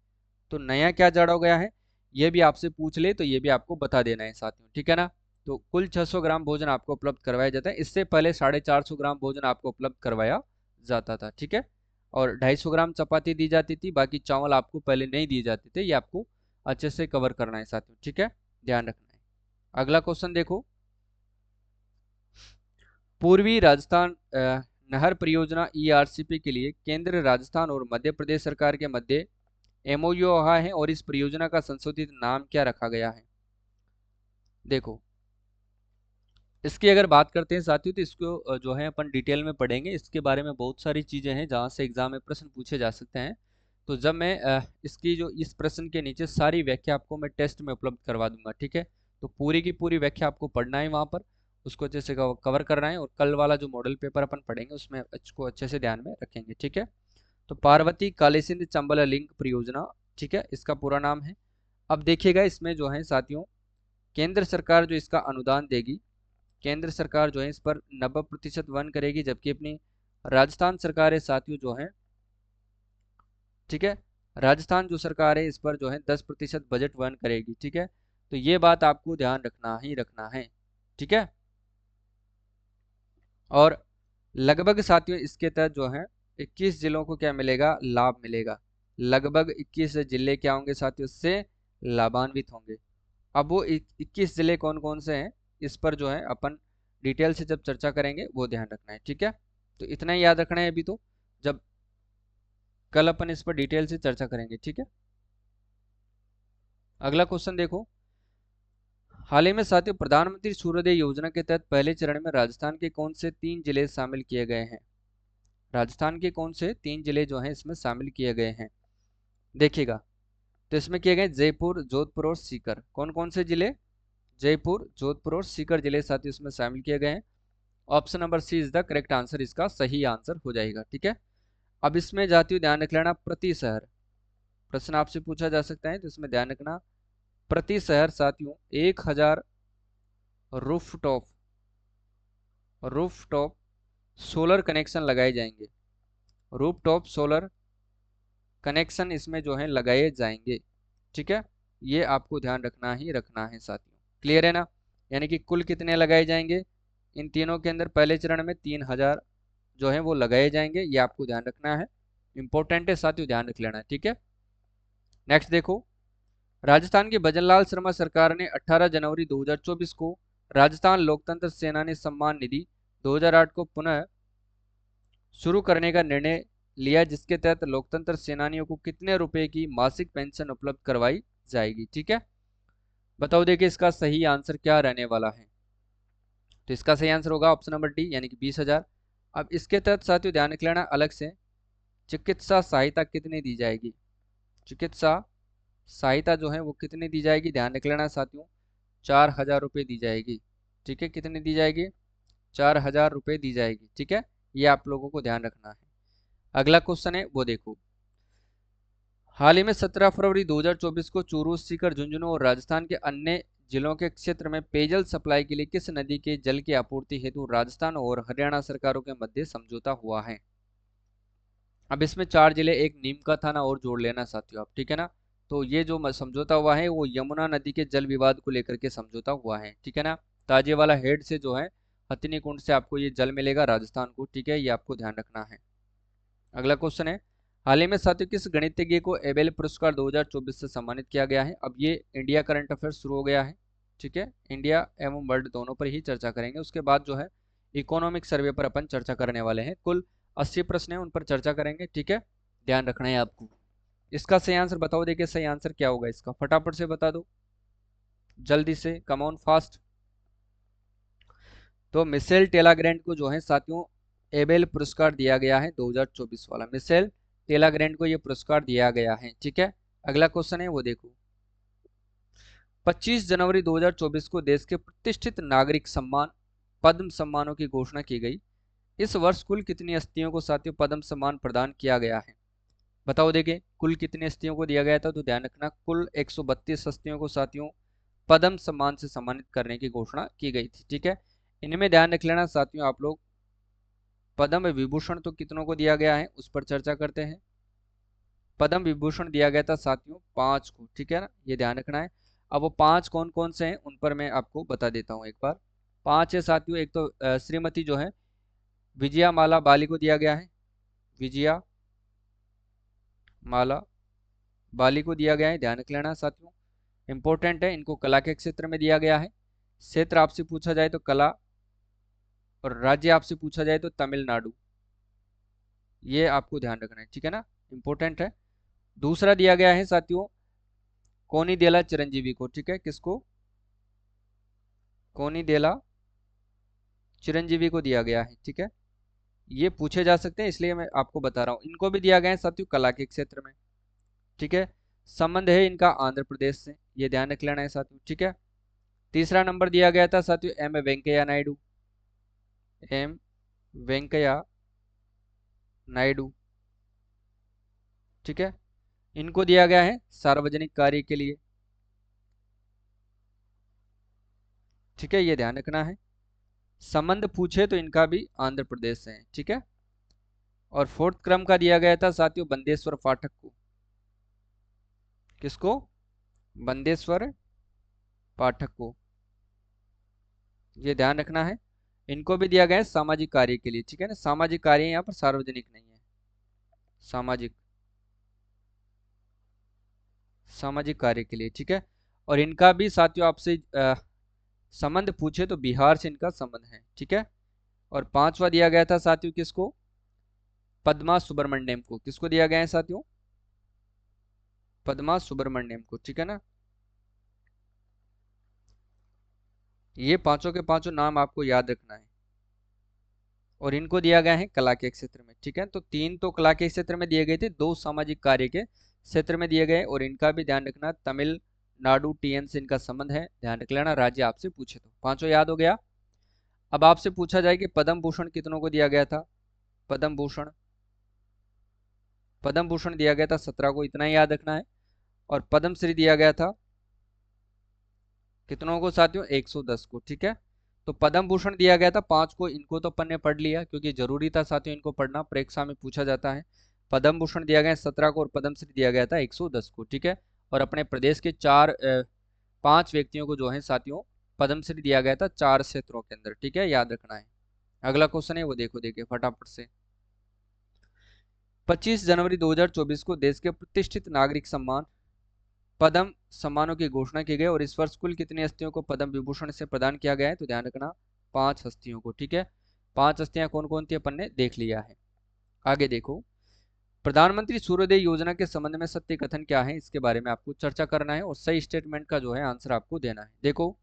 तो नया क्या जोड़ा गया है ये भी आपसे पूछ ले तो ये भी आपको बता देना है साथियों। ठीक है ना, तो कुल 600 ग्राम भोजन आपको उपलब्ध करवाया जाता है। इससे पहले 450 ग्राम भोजन आपको उपलब्ध करवाया जाता था। ठीक है, और 250 ग्राम चपाती दी जाती थी, बाकी चावल आपको पहले नहीं दिए जाते थे। ये आपको अच्छे से कवर करना है साथियों। ठीक है, ध्यान रखना है। अगला क्वेश्चन देखो, पूर्वी राजस्थान नहर परियोजना ईआरसीपी के लिए केंद्र, राजस्थान और मध्य प्रदेश सरकार के मध्य एमओयू हुआ है और इस परियोजना का संशोधित नाम क्या रखा गया है? देखो इसकी अगर बात करते हैं साथियों तो इसको जो है अपन डिटेल में पढ़ेंगे। इसके बारे में बहुत सारी चीजें हैं जहां से एग्जाम में प्रश्न पूछे जा सकते हैं। तो जब मैं इसकी जो इस प्रश्न के नीचे सारी व्याख्या आपको मैं टेस्ट में उपलब्ध करवा दूंगा। ठीक है, तो पूरी की पूरी व्याख्या आपको पढ़ना है वहां पर, उसको अच्छे से कवर करना है और कल वाला जो मॉडल पेपर अपन पढ़ेंगे उसमें इसको अच्छे से ध्यान में रखेंगे। ठीक है, तो पार्वती कालीसिंध चंबल लिंक परियोजना, ठीक है, इसका पूरा नाम है। अब देखिएगा इसमें जो है साथियों केंद्र सरकार जो इसका अनुदान देगी, केंद्र सरकार जो है इस पर 90% वन करेगी, जबकि अपनी राजस्थान सरकार है साथियों जो है ठीक है। राजस्थान जो सरकार है इस पर जो है 10% बजट वहन करेगी। ठीक है, तो ये बात आपको ध्यान रखना ही रखना है। ठीक है, और लगभग साथियों इसके तहत जो है 21 जिलों को क्या मिलेगा, लाभ मिलेगा। लगभग 21 जिले क्या होंगे साथियों, इससे लाभान्वित होंगे। अब वो 21 जिले कौन कौन से हैं, इस पर जो है अपन डिटेल से जब चर्चा करेंगे वो ध्यान रखना है। ठीक है, तो इतना ही याद रखना है अभी, तो जब कल अपन इस पर डिटेल से चर्चा करेंगे। ठीक है, अगला क्वेश्चन देखो। हाल ही में साथियों प्रधानमंत्री सूर्योदय योजना के तहत पहले चरण में राजस्थान के कौन से 3 जिले शामिल किए गए हैं। राजस्थान के कौन से 3 जिले जो हैं इसमें शामिल किए गए हैं, देखिएगा। तो इसमें किए गए जयपुर, जोधपुर और सीकर। कौन कौन से जिले, जयपुर, जोधपुर और सीकर जिले साथियों इसमें शामिल किए गए हैं। Option number C is the correct answer, इसका सही आंसर हो जाएगा। ठीक है, अब इसमें जातियों ध्यान रख लेना, प्रति शहर प्रश्न आपसे पूछा जा सकता है, तो इसमें ध्यान रखना प्रति शहर साथियों 1000 रूफटॉप रूफटॉप सोलर कनेक्शन लगाए जाएंगे। रूफटॉप सोलर कनेक्शन इसमें जो है लगाए जाएंगे। ठीक है, ये आपको ध्यान रखना ही रखना है साथियों। क्लियर है ना, यानी कि कुल कितने लगाए जाएंगे इन तीनों के अंदर, पहले चरण में 3000 जो है वो लगाए जाएंगे, ये आपको ध्यान रखना है, इंपॉर्टेंट है साथियों, ध्यान रख लेना है। ठीक है, नेक्स्ट देखो। राजस्थान की भजनलाल शर्मा सरकार ने 18 जनवरी 2024 को राजस्थान लोकतंत्र सेनानी सम्मान निधि 2008 को पुनः शुरू करने का निर्णय लिया, जिसके तहत लोकतंत्र सेनानियों को कितने रुपए की मासिक पेंशन उपलब्ध करवाई जाएगी। ठीक है, बताओ देखिए इसका सही आंसर क्या रहने वाला है। तो इसका सही आंसर होगा ऑप्शन नंबर डी, यानी कि 20,000। अब इसके तहत साथियों ध्यान रख लेना अलग से, चिकित्सा सहायता कितनी दी जाएगी। चिकित्सा सहायता जो है वो कितनी दी जाएगी, ध्यान रख लेना साथियों, 4,000 रुपये दी जाएगी। ठीक है, कितनी दी जाएगी, 4,000 रुपये दी जाएगी। ठीक है, ये आप लोगों को ध्यान रखना है। अगला क्वेश्चन है वो देखो। हाल ही में 17 फरवरी 2024 को चूरू, सीकर, झुंझुनू और राजस्थान के अन्य जिलों के क्षेत्र में पेयजल सप्लाई के लिए किस नदी के जल की आपूर्ति हेतु राजस्थान और हरियाणा सरकारों के मध्य समझौता हुआ है। अब इसमें 4 जिले, एक नीम का थाना और जोड़ लेना साथियों आप। ठीक है ना, तो ये जो समझौता हुआ है वो यमुना नदी के जल विवाद को लेकर के समझौता हुआ है। ठीक है ना, ताजेवाला हेड से जो है हथिनी कुंड से आपको ये जल मिलेगा राजस्थान को। ठीक है, ये आपको ध्यान रखना है। अगला क्वेश्चन है, हाल ही में साथियों किस गणितज्ञ को एबेल पुरस्कार 2024 से सम्मानित किया गया है। अब ये इंडिया करंट अफेयर शुरू हो गया है। ठीक है, इंडिया एवं वर्ल्ड दोनों पर ही चर्चा करेंगे, उसके बाद जो है इकोनॉमिक सर्वे पर अपन चर्चा करने वाले हैं। कुल 80 प्रश्न हैं, उन पर चर्चा करेंगे। ठीक है, ध्यान रखना है आपको। इसका सही आंसर बताओ देखिए, सही आंसर क्या होगा इसका, फटाफट से बता दो जल्दी से, कम ऑन फास्ट। तो मिशेल टेलाग्रैंड को जो है साथियों एबेल पुरस्कार दिया गया है 2024 वाला, मिशेल टेलाग्रैंड को ये पुरस्कार दिया गया है। ठीक है, अगला क्वेश्चन है वो देखो। 25 जनवरी 2024 को देश के प्रतिष्ठित नागरिक सम्मान पद्म सम्मानों की घोषणा की गई। इस वर्ष कुल कितनी हस्तियों को साथियों पद्म सम्मान प्रदान किया गया है। बताओ देखें कुल कितनी हस्तियों को दिया गया था, तो ध्यान रखना कुल 132 हस्तियों को साथियों पद्म सम्मान से सम्मानित करने की घोषणा की गई थी। ठीक है, इनमें ध्यान रख लेना साथियों आप लोग, पद्म विभूषण तो कितनों को दिया गया है उस पर चर्चा करते हैं। पद्म विभूषण दिया गया था साथियों 5 को। ठीक है ना, ये ध्यान रखना है। अब वो 5 कौन कौन से हैं उन पर मैं आपको बता देता हूँ एक बार। 5 है साथियों, एक तो श्रीमती जो है विजया माला बाली को दिया गया है, विजया माला बाली को दिया गया है, ध्यान रख लेना साथियों, इंपॉर्टेंट है। इनको कला के क्षेत्र में दिया गया है। क्षेत्र आपसे पूछा जाए तो कला, और राज्य आपसे पूछा जाए तो तमिलनाडु, ये आपको ध्यान रखना है। ठीक है ना, इंपॉर्टेंट है। दूसरा दिया गया है साथियों कोनी देला चिरंजीवी को। ठीक है, किसको, कोनी देला चिरंजीवी को दिया गया है। ठीक है, ये पूछे जा सकते हैं इसलिए मैं आपको बता रहा हूँ। इनको भी दिया गया है साथियों कला के क्षेत्र में। ठीक है, संबंध है इनका आंध्र प्रदेश से, ये ध्यान रख लेना है साथियों। ठीक है, तीसरा नंबर दिया गया था साथियों एम वेंकैया नायडू, एम वेंकैया नायडू। ठीक है, इनको दिया गया है सार्वजनिक कार्य के लिए। ठीक है, ये ध्यान रखना है, संबंध पूछे तो इनका भी आंध्र प्रदेश से है। ठीक है, और फोर्थ क्रम का दिया गया था साथियों बंदेश्वर पाठक को। किसको? बंदेश्वर पाठक को, ये ध्यान रखना है। इनको भी दिया गया है सामाजिक कार्य के लिए, ठीक है ना, सामाजिक कार्य यहाँ पर सार्वजनिक नहीं है, सामाजिक, सामाजिक कार्य के लिए, ठीक है। और इनका भी साथियों आपसे संबंध पूछे तो बिहार से इनका संबंध है, ठीक है। और पांचवा दिया गया था साथियों किसको? पद्मा सुब्रमण्यम को। किसको दिया गया है साथियों? पद्मा सुब्रमण्यम को, ठीक है ना। ये पांचों के पांचों नाम आपको याद रखना है। और इनको दिया गया है कला के क्षेत्र में, ठीक है। तो तीन तो कला के क्षेत्र में दिए गए थे, दो सामाजिक कार्य के क्षेत्र में दिए गए। और इनका भी ध्यान रखना, तमिलनाडु टीएन से इनका संबंध है, ध्यान रख लेना, राज्य आपसे पूछे तो। पांचों याद हो गया। अब आपसे पूछा जाए कि पद्म भूषण कितनों को दिया गया था? पद्म भूषण, पद्म भूषण दिया गया था 17 को, इतना ही याद रखना है। और पद्मश्री दिया गया था कितनों को साथियों? 110 को, ठीक है। तो पद्म भूषण दिया गया था 5 को, इनको तो अपन ने पढ़ लिया क्योंकि जरूरी था साथियों इनको पढ़ना, परीक्षा में पूछा जाता है। पद्म भूषण दिया गया 17 को और पद्मश्री दिया गया था 110 को, ठीक है। और अपने प्रदेश के 5 व्यक्तियों को जो है साथियों पद्मश्री दिया गया था 4 क्षेत्रों के अंदर, ठीक है, याद रखना है। अगला क्वेश्चन है वो देखो, देखिए फटाफट से। 25 जनवरी 2024 को देश के प्रतिष्ठित नागरिक सम्मान पद्म सम्मानों की घोषणा की गई और इस वर्ष कुल कितनी हस्तियों को पद्म विभूषण से प्रदान किया गया है? तो ध्यान रखना 5 हस्तियों को, ठीक है। 5 हस्तियां कौन कौन थी अपन ने देख लिया है। आगे देखो, प्रधानमंत्री सूर्योदय योजना के संबंध में सत्य कथन क्या है, इसके बारे में आपको चर्चा करना है और सही स्टेटमेंट का जो है आंसर आपको देना है। देखो,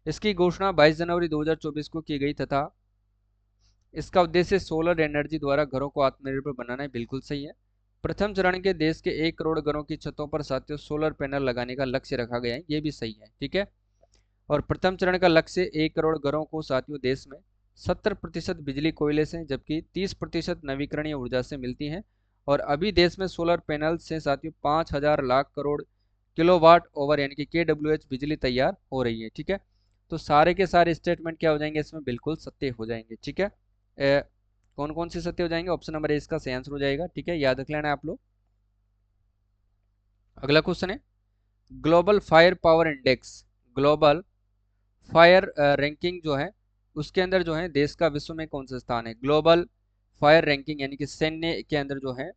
इसकी घोषणा 22 जनवरी 2024 को की गई तथा इसका उद्देश्य सोलर एनर्जी द्वारा घरों को आत्मनिर्भर बनाना है, बिल्कुल सही है। प्रथम चरण के देश के 1 करोड़ घरों की छतों पर साथियों सोलर पैनल लगाने का लक्ष्य रखा गया है, ये भी सही है, ठीक है। और प्रथम चरण का लक्ष्य 1 करोड़ घरों को साथियों देश में 70% बिजली कोयले से जबकि 30% नवीकरणीय ऊर्जा से मिलती है। और अभी देश में सोलर पैनल से साथियों 5000 लाख करोड़ किलोवाट ओवर यानी कि KWH बिजली तैयार हो रही है, ठीक है। तो सारे के सारे स्टेटमेंट क्या हो जाएंगे इसमें? बिल्कुल सत्य हो जाएंगे, ठीक है। कौन कौन से सत्य हो जाएंगे? ऑप्शन नंबर ए इसका सही आंसर हो जाएगा, ठीक है, याद रख लेना है आप लोग। अगला क्वेश्चन है, global fire power index, global fire ranking जो है उसके अंदर जो है देश का विश्व में कौन सा स्थान है? ग्लोबल फायर रैंकिंग यानी कि सैन्य के अंदर जो है,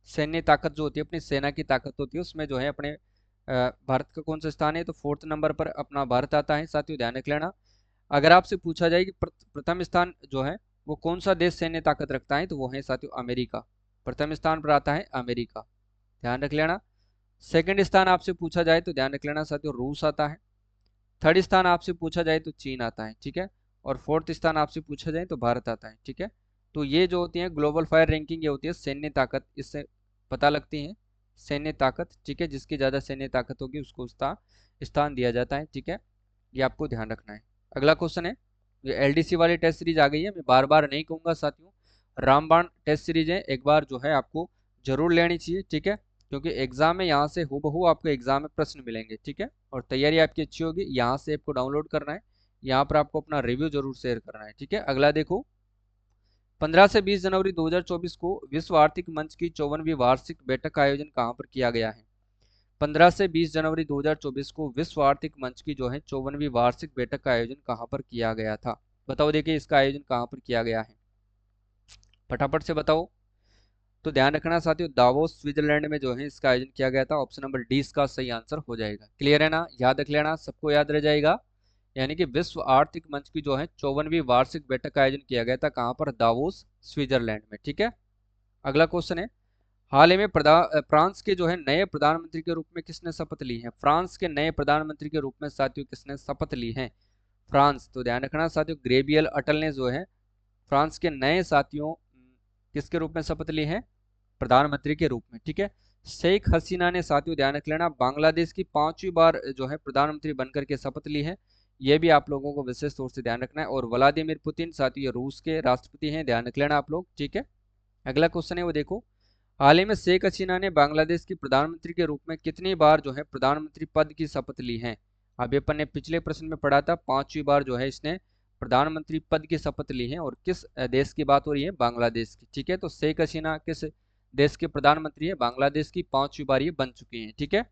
सैन्य ताकत जो होती है, अपनी सेना की ताकत होती है, उसमें जो है अपने भारत का कौन सा स्थान है? तो 4th नंबर पर अपना भारत आता है साथियों, ध्यान रख लेना। अगर आपसे पूछा जाए कि प्रथम स्थान जो है वो कौन सा देश सैन्य ताकत रखता है, तो वो है साथियों अमेरिका। प्रथम स्थान पर आता है अमेरिका, ध्यान रख लेना। सेकंड स्थान आपसे पूछा जाए तो ध्यान रख लेना साथियों रूस आता है। थर्ड स्थान आपसे पूछा जाए तो चीन आता है, ठीक है। और फोर्थ स्थान आपसे पूछा जाए तो भारत आता है, ठीक है। तो ये जो होती है ग्लोबल फायर रैंकिंग, ये होती है सैन्य ताकत, इससे पता लगती है सैन्य ताकत, ठीक है। जिसकी ज्यादा सैन्य ताकत होगी उसको उसका स्थान दिया जाता है, ठीक है। ये आपको ध्यान रखना है। अगला क्वेश्चन है, ये LDC वाली टेस्ट सीरीज आ गई है, मैं बार बार नहीं कहूंगा साथियों, रामबाण टेस्ट सीरीज है, एक बार जो है आपको जरूर लेनी चाहिए, ठीक है। क्योंकि एग्जाम में यहाँ से हूबहू आपको एग्जाम में प्रश्न मिलेंगे, ठीक है। और तैयारी आपकी अच्छी होगी, यहाँ से आपको डाउनलोड करना है, यहाँ पर आपको अपना रिव्यू जरूर शेयर करना है, ठीक है। अगला देखो, 15 से 20 जनवरी 2024 को विश्व आर्थिक मंच की 54वीं वार्षिक बैठक का आयोजन कहाँ पर किया गया है? 15 से 20 जनवरी 2024 को विश्व आर्थिक मंच की जो है 54वीं वार्षिक बैठक का आयोजन कहाँ पर किया गया था? बताओ, देखिए इसका आयोजन कहाँ पर किया गया है, फटाफट से बताओ। तो ध्यान रखना साथियों दावोस स्विट्जरलैंड में जो है इसका आयोजन किया गया था, ऑप्शन नंबर डी इसका सही आंसर हो जाएगा। क्लियर है ना, याद रख लेना, सबको याद रह जाएगा। यानी कि विश्व आर्थिक मंच की जो है 54वीं वार्षिक बैठक का आयोजन किया गया था कहाँ पर? दावोस स्विट्जरलैंड में, ठीक है। अगला क्वेश्चन है, हाल ही में फ्रांस के जो है नए प्रधानमंत्री के रूप में किसने शपथ ली है? फ्रांस के नए प्रधानमंत्री के रूप में साथियों किसने शपथ ली है? फ्रांस, तो ध्यान रखना साथियों गैब्रियल अटल ने जो है फ्रांस के नए साथियों किसके रूप में शपथ ली है? प्रधानमंत्री के रूप में, ठीक है। शेख हसीना ने साथियों ध्यान रख लेना बांग्लादेश की 5वीं बार जो है प्रधानमंत्री बनकर के शपथ ली है, ये भी आप लोगों को विशेष तौर से ध्यान रखना है। और व्लादिमीर पुतिन साथियों रूस के राष्ट्रपति हैं, ध्यान रख लेना आप लोग, ठीक है। अगला क्वेश्चन है वो देखो, हाल ही में शेख हसीना ने बांग्लादेश की प्रधानमंत्री के रूप में कितनी बार जो है प्रधानमंत्री पद की शपथ ली है? अभी अपन ने पिछले प्रश्न में पढ़ा था 5वीं बार जो है इसने प्रधानमंत्री पद की शपथ ली है, और किस देश की बात हो रही है? बांग्लादेश की, ठीक है। तो शेख हसीना किस देश के प्रधानमंत्री है, बांग्लादेश की 5वीं बार ये बन चुकी हैं। ठीक है,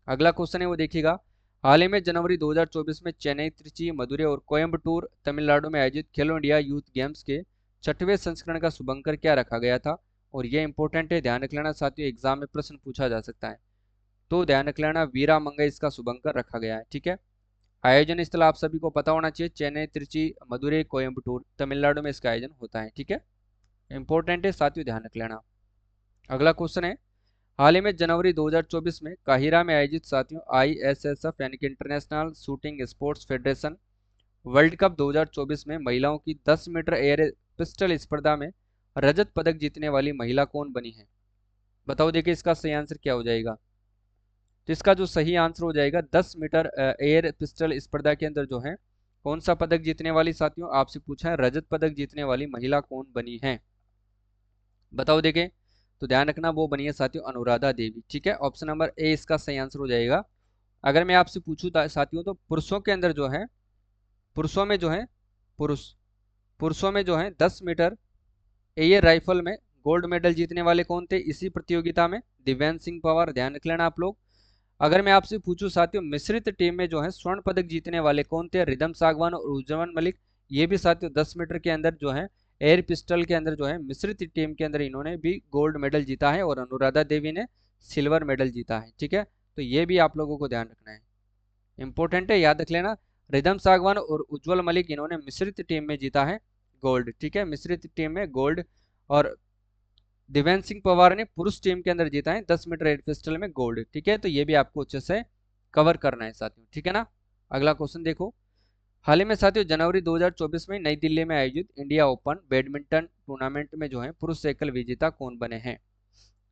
अगला क्वेश्चन है वो देखिएगा, हाल ही में जनवरी 2024 में चेन्नई, त्रिची, मदुरै और कोयम्बटूर तमिलनाडु में आयोजित खेलो इंडिया यूथ गेम्स के 6वें संस्करण का शुभंकर क्या रखा गया था? और ये इंपॉर्टेंट है, ध्यान रख लेना साथियों, एग्जाम में प्रश्न पूछा जा सकता है। तो ध्यान रख लेना, वीरा मंगई इसका शुभंकर रखा गया है। ठीक है, आयोजन स्थल आप सभी को पता होना चाहिए, चेन्नई, त्रिची, मदुरै, कोयम्बटूर तमिलनाडु में इसका आयोजन होता है। ठीक है, इंपॉर्टेंट है साथियों, ध्यान रख लेना। अगला क्वेश्चन है, हाल ही में जनवरी 2024 में काहिरा में आयोजित साथियों ISSF यानी कि international shooting sports federation world cup 2024 में महिलाओं की 10 मीटर एयर पिस्टल स्पर्धा में रजत पदक जीतने वाली महिला कौन बनी है? बताओ, देखिए इसका सही आंसर क्या हो जाएगा। तो इसका जो सही आंसर हो जाएगा, 10 मीटर एयर पिस्टल स्पर्धा के अंदर जो है कौन सा पदक जीतने वाली साथियों, आपसे पूछा है रजत पदक जीतने वाली महिला कौन बनी है? बताओ देखें, तो ध्यान रखना वो बनी है साथियों अनुराधा देवी। ठीक है, ऑप्शन नंबर ए इसका सही आंसर हो जाएगा। अगर मैं आपसे पूछूं साथियों, तो पुरुषों के अंदर जो है, पुरुषों में जो है पुरुष पुरुषों में जो है 10 मीटर एयर राइफल में गोल्ड मेडल जीतने वाले कौन थे इसी प्रतियोगिता में? दिव्यांश सिंह पवार। ध्यान रख लेना आप लोग। अगर मैं आपसे पूछूं साथियों, मिश्रित टीम में जो है स्वर्ण पदक जीतने वाले कौन थे? रिदम सागवान और उज्जवल मलिक। ये भी साथियों 10 मीटर के अंदर जो है एयर पिस्टल के अंदर जो है मिश्रित टीम के अंदर इन्होंने भी गोल्ड मेडल जीता है, और अनुराधा देवी ने सिल्वर मेडल जीता है। ठीक है, तो ये भी आप लोगों को ध्यान रखना है, इंपॉर्टेंट है, याद रख लेना। रिदम सागवान और उज्जवल मलिक इन्होंने मिश्रित टीम में जीता है गोल्ड। ठीक है, मिश्रित टीम में गोल्ड। और दिव्यांश सिंह पवार ने पुरुष टीम के अंदर जीता है 10 मीटर एयर पिस्टल में गोल्ड। ठीक है, तो ये भी आपको अच्छे से कवर करना है साथियों। ठीक है ना, अगला क्वेश्चन देखो, हाल ही में साथियों जनवरी 2024 में नई दिल्ली में आयोजित इंडिया ओपन बैडमिंटन टूर्नामेंट में जो है पुरुष एकल विजेता कौन बने हैं?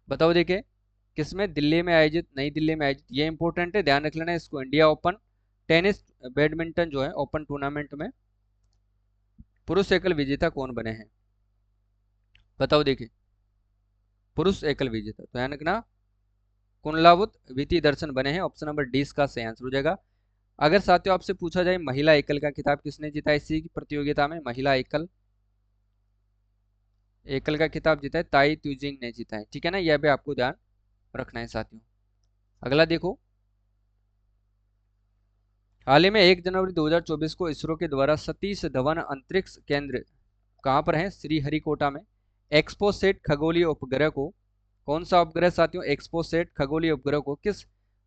बताओ देखिए, किसमें? दिल्ली में आयोजित, नई दिल्ली में आयोजित, ये इंपॉर्टेंट है, ध्यान रख लेना इसको। इंडिया ओपन टेनिस बैडमिंटन जो है ओपन टूर्नामेंट में पुरुष एकल विजेता कौन बने हैं? बताओ देखिए, पुरुष एकल विजेता, तो ध्यान रखना कुंडलावुत विति दर्शन बने हैं। ऑप्शन नंबर डी इसका सही आंसर हो जाएगा। अगर साथियों आपसे पूछा जाए महिला एकल का खिताब किसने जीता इसी की प्रतियोगिता में? महिला एकल एकल का खिताब जीता है ताई तुजिंग ने जीता है। ठीक है ना, यह भी आपको ध्यान रखना है साथियों। अगला देखो, हाल ही में 1 जनवरी 2024 को इसरो के द्वारा सतीश धवन अंतरिक्ष केंद्र कहाँ पर है? श्रीहरिकोटा में एक्सपोसेट खगोलीय उपग्रह को, कौन सा उपग्रह साथियों? एक्सपोसेट खगोलीय उपग्रह को किस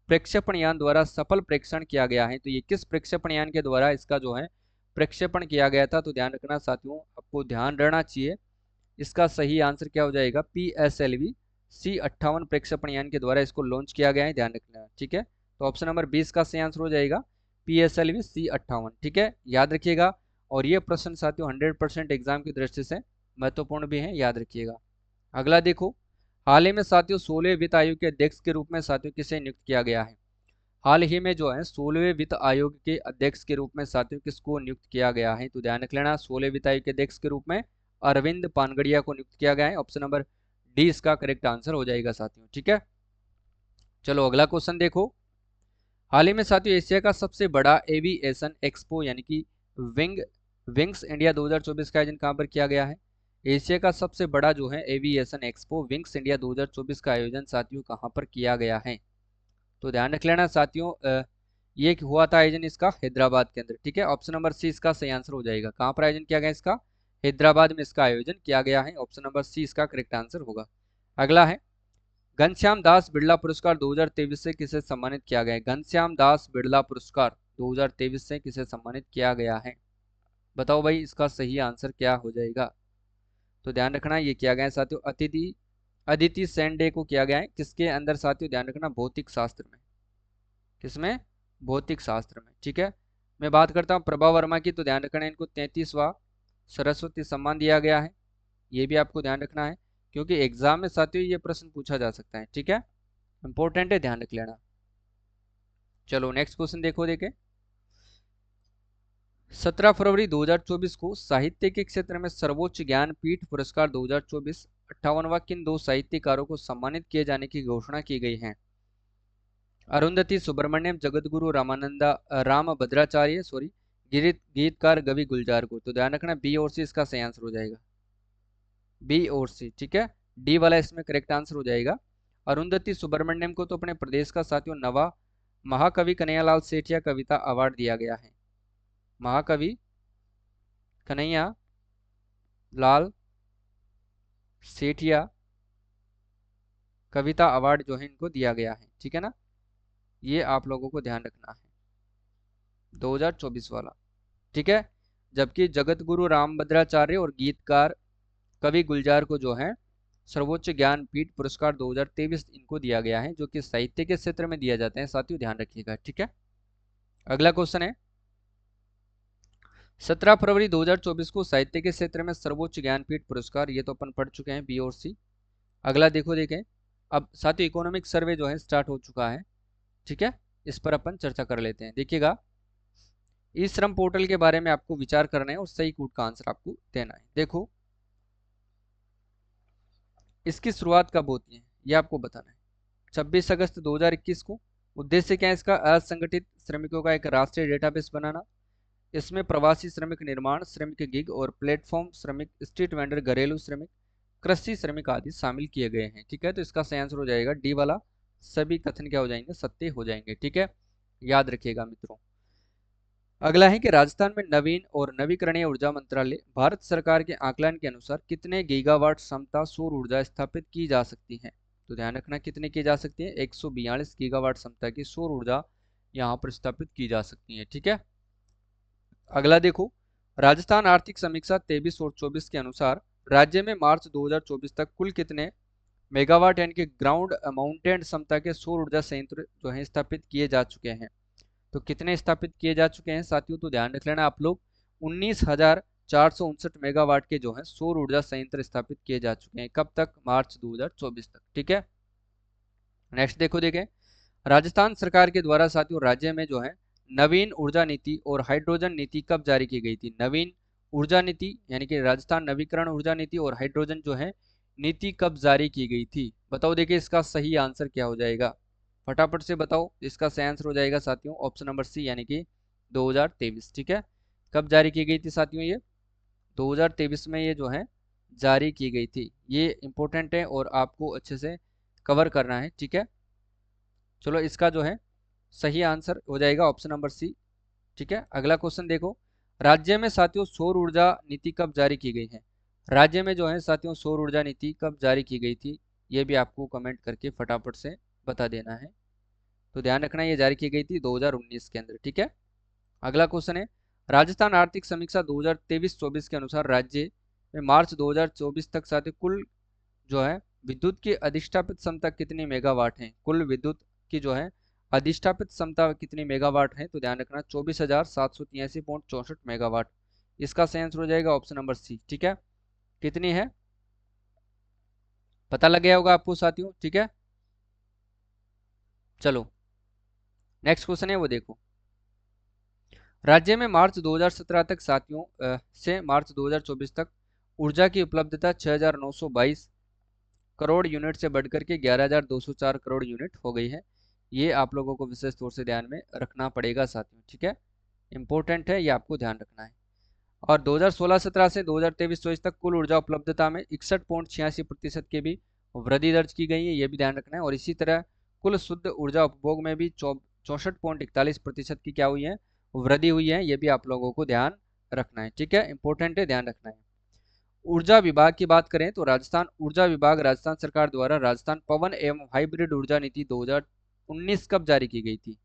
प्रक्षेपण यान द्वारा सफल प्रेक्षण किया गया है? तो ये किस प्रक्षेपण यान के द्वारा इसका जो है प्रक्षेपण किया गया था? तो ध्यान रखना साथियों, आपको ध्यान रहना चाहिए, इसका सही आंसर क्या हो जाएगा? PSLV C58 प्रक्षेपण यान के द्वारा इसको लॉन्च किया गया है, ध्यान रखना। ठीक है, तो ऑप्शन नंबर 20 का सही आंसर हो जाएगा PSLV C58। ठीक है, याद रखिएगा। और ये प्रश्न साथियों 100% एग्जाम की दृष्टि से महत्वपूर्ण भी है, याद रखिएगा। अगला देखो, हाल ही में साथियों 16वें वित्त आयोग के अध्यक्ष के रूप में साथियों किसे नियुक्त किया गया है? हाल ही में जो है 16वें वित्त आयोग के अध्यक्ष के रूप में साथियों किसको नियुक्त किया गया है? तो ध्यान रख लेना, 16वें वित्त आयोग के अध्यक्ष के रूप में अरविंद पानगड़िया को नियुक्त किया गया है। ऑप्शन नंबर डी इसका करेक्ट आंसर हो जाएगा साथियों। ठीक है, चलो अगला क्वेश्चन देखो, हाल ही में साथियों एशिया का सबसे बड़ा एविएशन एक्सपो यानी कि विंग्स इंडिया 2024 का आयोजन कहाँ पर किया गया है? एशिया का सबसे बड़ा जो है एविएशन एक्सपो विंग्स इंडिया 2024 का आयोजन साथियों कहाँ पर किया गया है? तो ध्यान रख लेना साथियों, ये हुआ था आयोजन इसका हैदराबाद के अंदर। ठीक है, ऑप्शन नंबर सी इसका सही आंसर हो जाएगा। कहाँ पर आयोजन किया गया इसका? हैदराबाद में इसका आयोजन किया गया है। ऑप्शन नंबर सी इसका करेक्ट आंसर होगा। अगला है, घनश्याम दास बिड़ला पुरस्कार 2023 से किसे सम्मानित किया गया है? घनश्याम दास बिड़ला पुरस्कार 2023 से किसे सम्मानित किया गया है? बताओ भाई, इसका सही आंसर क्या हो जाएगा? तो ध्यान रखना, ये किया गया है साथियों अदिति सेन डे को किया गया है। किसके अंदर साथियों? ध्यान रखना, भौतिक शास्त्र में। किसमें? भौतिक शास्त्र में। ठीक है, मैं बात करता हूँ प्रभा वर्मा की, तो ध्यान रखना इनको 33वां सरस्वती सम्मान दिया गया है। ये भी आपको ध्यान रखना है, क्योंकि एग्जाम में साथियों ये प्रश्न पूछा जा सकता है। ठीक है, इंपॉर्टेंट है, ध्यान रख लेना। चलो नेक्स्ट क्वेश्चन देखो, देखे 17 फरवरी 2024 को साहित्य के क्षेत्र में सर्वोच्च ज्ञानपीठ पुरस्कार 2024 58वां किन दो साहित्यकारों को सम्मानित किए जाने की घोषणा की गई है? अरुंधति सुब्रमण्यम, जगतगुरु राम भद्राचार्य गीतकार गवि गुलजार को। तो ध्यान रखना बी और सी इसका सही आंसर हो जाएगा, बी और सी। ठीक है, डी वाला इसमें करेक्ट आंसर हो जाएगा। अरुंधति सुब्रमण्यम को तो अपने प्रदेश का साथियों नवा महाकवि कन्हैयालाल सेठिया कविता अवार्ड दिया गया है। महाकवि कन्हैया लाल सेठिया कविता अवार्ड जो है इनको दिया गया है, ठीक है ना। ये आप लोगों को ध्यान रखना है 2024 वाला, ठीक है। जबकि जगत गुरु रामभद्राचार्य और गीतकार कवि गुलजार को जो है सर्वोच्च ज्ञानपीठ पुरस्कार 2023 इनको दिया गया है, जो कि साहित्य के क्षेत्र में दिया जाते हैं साथियों, ध्यान रखिएगा, ठीक है। अगला क्वेश्चन है 17 फरवरी 2024 को साहित्य के क्षेत्र में सर्वोच्च ज्ञानपीठ पुरस्कार, ये तो अपन पढ़ चुके हैं बी और सी। अगला देखो देखें, अब साथियों इकोनॉमिक सर्वे जो है स्टार्ट हो चुका है, ठीक है, इस पर अपन चर्चा कर लेते हैं। देखिएगा, ई श्रम पोर्टल के बारे में आपको विचार करना है और सही कूट का आंसर आपको देना है। देखो इसकी शुरुआत कब होती है ये आपको बताना है, 26 अगस्त 2021 को। उद्देश्य क्या है इसका, असंगठित श्रमिकों का एक राष्ट्रीय डेटाबेस बनाना। इसमें प्रवासी श्रमिक, निर्माण श्रमिक, गिग और प्लेटफॉर्म श्रमिक, स्ट्रीट वेंडर, घरेलू श्रमिक, कृषि श्रमिक आदि शामिल किए गए हैं, ठीक है। तो इसका सही आंसर हो जाएगा डी वाला, सभी कथन क्या हो जाएंगे, सत्य हो जाएंगे, ठीक है, याद रखिएगा मित्रों। अगला है कि राजस्थान में नवीन और नवीकरणीय ऊर्जा मंत्रालय भारत सरकार के आकलन के अनुसार कितने गीगावाट क्षमता सौर ऊर्जा स्थापित की जा सकती है। तो ध्यान रखना कितने की जा सकती है, 142 गीगावाट क्षमता की सौर ऊर्जा यहाँ पर स्थापित की जा सकती है, ठीक है। अगला देखो, राजस्थान आर्थिक समीक्षा 23 और 24 के अनुसार राज्य में मार्च 2024 तक कुल कितने मेगावाट यानी कि ग्राउंड माउंटेड क्षमता के सौर ऊर्जा संयंत्र जो है स्थापित किए जा चुके हैं। तो कितने स्थापित किए जा चुके हैं साथियों, तो ध्यान रख लेना आप लोग, 19,459 मेगावाट के जो है सौर ऊर्जा संयंत्र स्थापित किए जा चुके हैं। कब तक, मार्च 2024 तक, ठीक है। नेक्स्ट देखो देखें, राजस्थान सरकार के द्वारा साथियों राज्य में जो है नवीन ऊर्जा नीति और हाइड्रोजन नीति कब जारी की गई थी। नवीन ऊर्जा नीति यानी कि राजस्थान नवीकरण ऊर्जा नीति और हाइड्रोजन जो है नीति कब जारी की गई थी, बताओ। देखिए इसका सही आंसर क्या हो जाएगा, फटाफट से बताओ। इसका सही आंसर हो जाएगा साथियों ऑप्शन नंबर सी यानी कि 2023, ठीक है। कब जारी की गई थी साथियों, ये 2023 में ये जो है जारी की गई थी। ये इंपॉर्टेंट है और आपको अच्छे से कवर करना है, ठीक है। चलो इसका जो है सही आंसर हो जाएगा ऑप्शन नंबर सी, ठीक है। अगला क्वेश्चन देखो, राज्य में साथियों सौर ऊर्जा नीति कब जारी की गई है। राज्य में जो है साथियों सौर ऊर्जा नीति कब जारी की गई थी, ये भी आपको कमेंट करके फटाफट से बता देना है। तो ध्यान रखना ये जारी की गई थी 2019 के अंदर, ठीक है। अगला क्वेश्चन है, राजस्थान आर्थिक समीक्षा 2023-24 के अनुसार राज्य में मार्च 2024 तक साथियों कुल जो है विद्युत की अधिष्ठापित क्षमता कितनी मेगावाट है। कुल विद्युत की जो है अधिष्ठापित क्षमता कितनी मेगावाट है, तो ध्यान रखना 24,783.64 मेगावाट। इसका सही आंसर हो जाएगा ऑप्शन नंबर सी, ठीक है। कितनी है पता लग गया होगा आपको साथियों, ठीक है। चलो नेक्स्ट क्वेश्चन है वो देखो, राज्य में मार्च 2017 तक साथियों से मार्च 2024 तक ऊर्जा की उपलब्धता 6,922 करोड़ यूनिट से बढ़कर के 11,204 करोड़ यूनिट हो गई है। ये आप लोगों को विशेष तौर से ध्यान में रखना पड़ेगा साथियों, ठीक है, इंपॉर्टेंट है, ये आपको ध्यान रखना है। और 2016-17 से 2023-24 तक कुल ऊर्जा उपलब्धता में 61.86% की भी वृद्धि दर्ज की गई है, ये भी ध्यान रखना है। और इसी तरह कुल शुद्ध ऊर्जा उपभोग में भी 64.41% की क्या हुई है, वृद्धि हुई है, ये भी आप लोगों को ध्यान रखना है, ठीक है, इंपॉर्टेंट है, ध्यान रखना है। ऊर्जा विभाग की बात करें तो राजस्थान ऊर्जा विभाग राजस्थान सरकार द्वारा राजस्थान पवन एवं हाइब्रिड ऊर्जा नीति 2019 कब जारी की गई थी।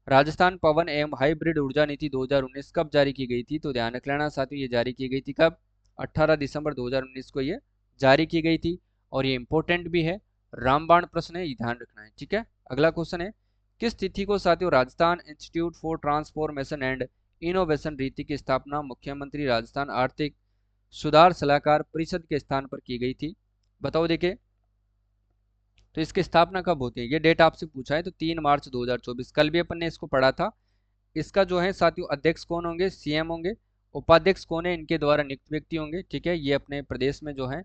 राजस्थान पवन एवं हाइब्रिड ऊर्जा नीति 2019 कब जारी की गई थी, तो ध्यान रख लेना साथियों ये जारी की गई थी कब, 18 दिसंबर 2019 को ये जारी की गई थी। और ये इंपॉर्टेंट भी है, रामबाण प्रश्न है, ये ध्यान रखना है, ठीक है। अगला क्वेश्चन है, किस तिथि को साथियों Rajasthan institute for transformation and innovation रीति की स्थापना मुख्यमंत्री राजस्थान आर्थिक सुधार सलाहकार परिषद के स्थान पर की गई थी, बताओ। देखिए तो इसकी स्थापना कब होती है, ये डेट आपसे पूछा है, तो 3 मार्च 2024, कल भी अपन ने इसको पढ़ा था। इसका जो है साथियों अध्यक्ष कौन होंगे, सीएम होंगे। उपाध्यक्ष कौन है, इनके द्वारा नियुक्त व्यक्ति होंगे, ठीक है। ये अपने प्रदेश में जो है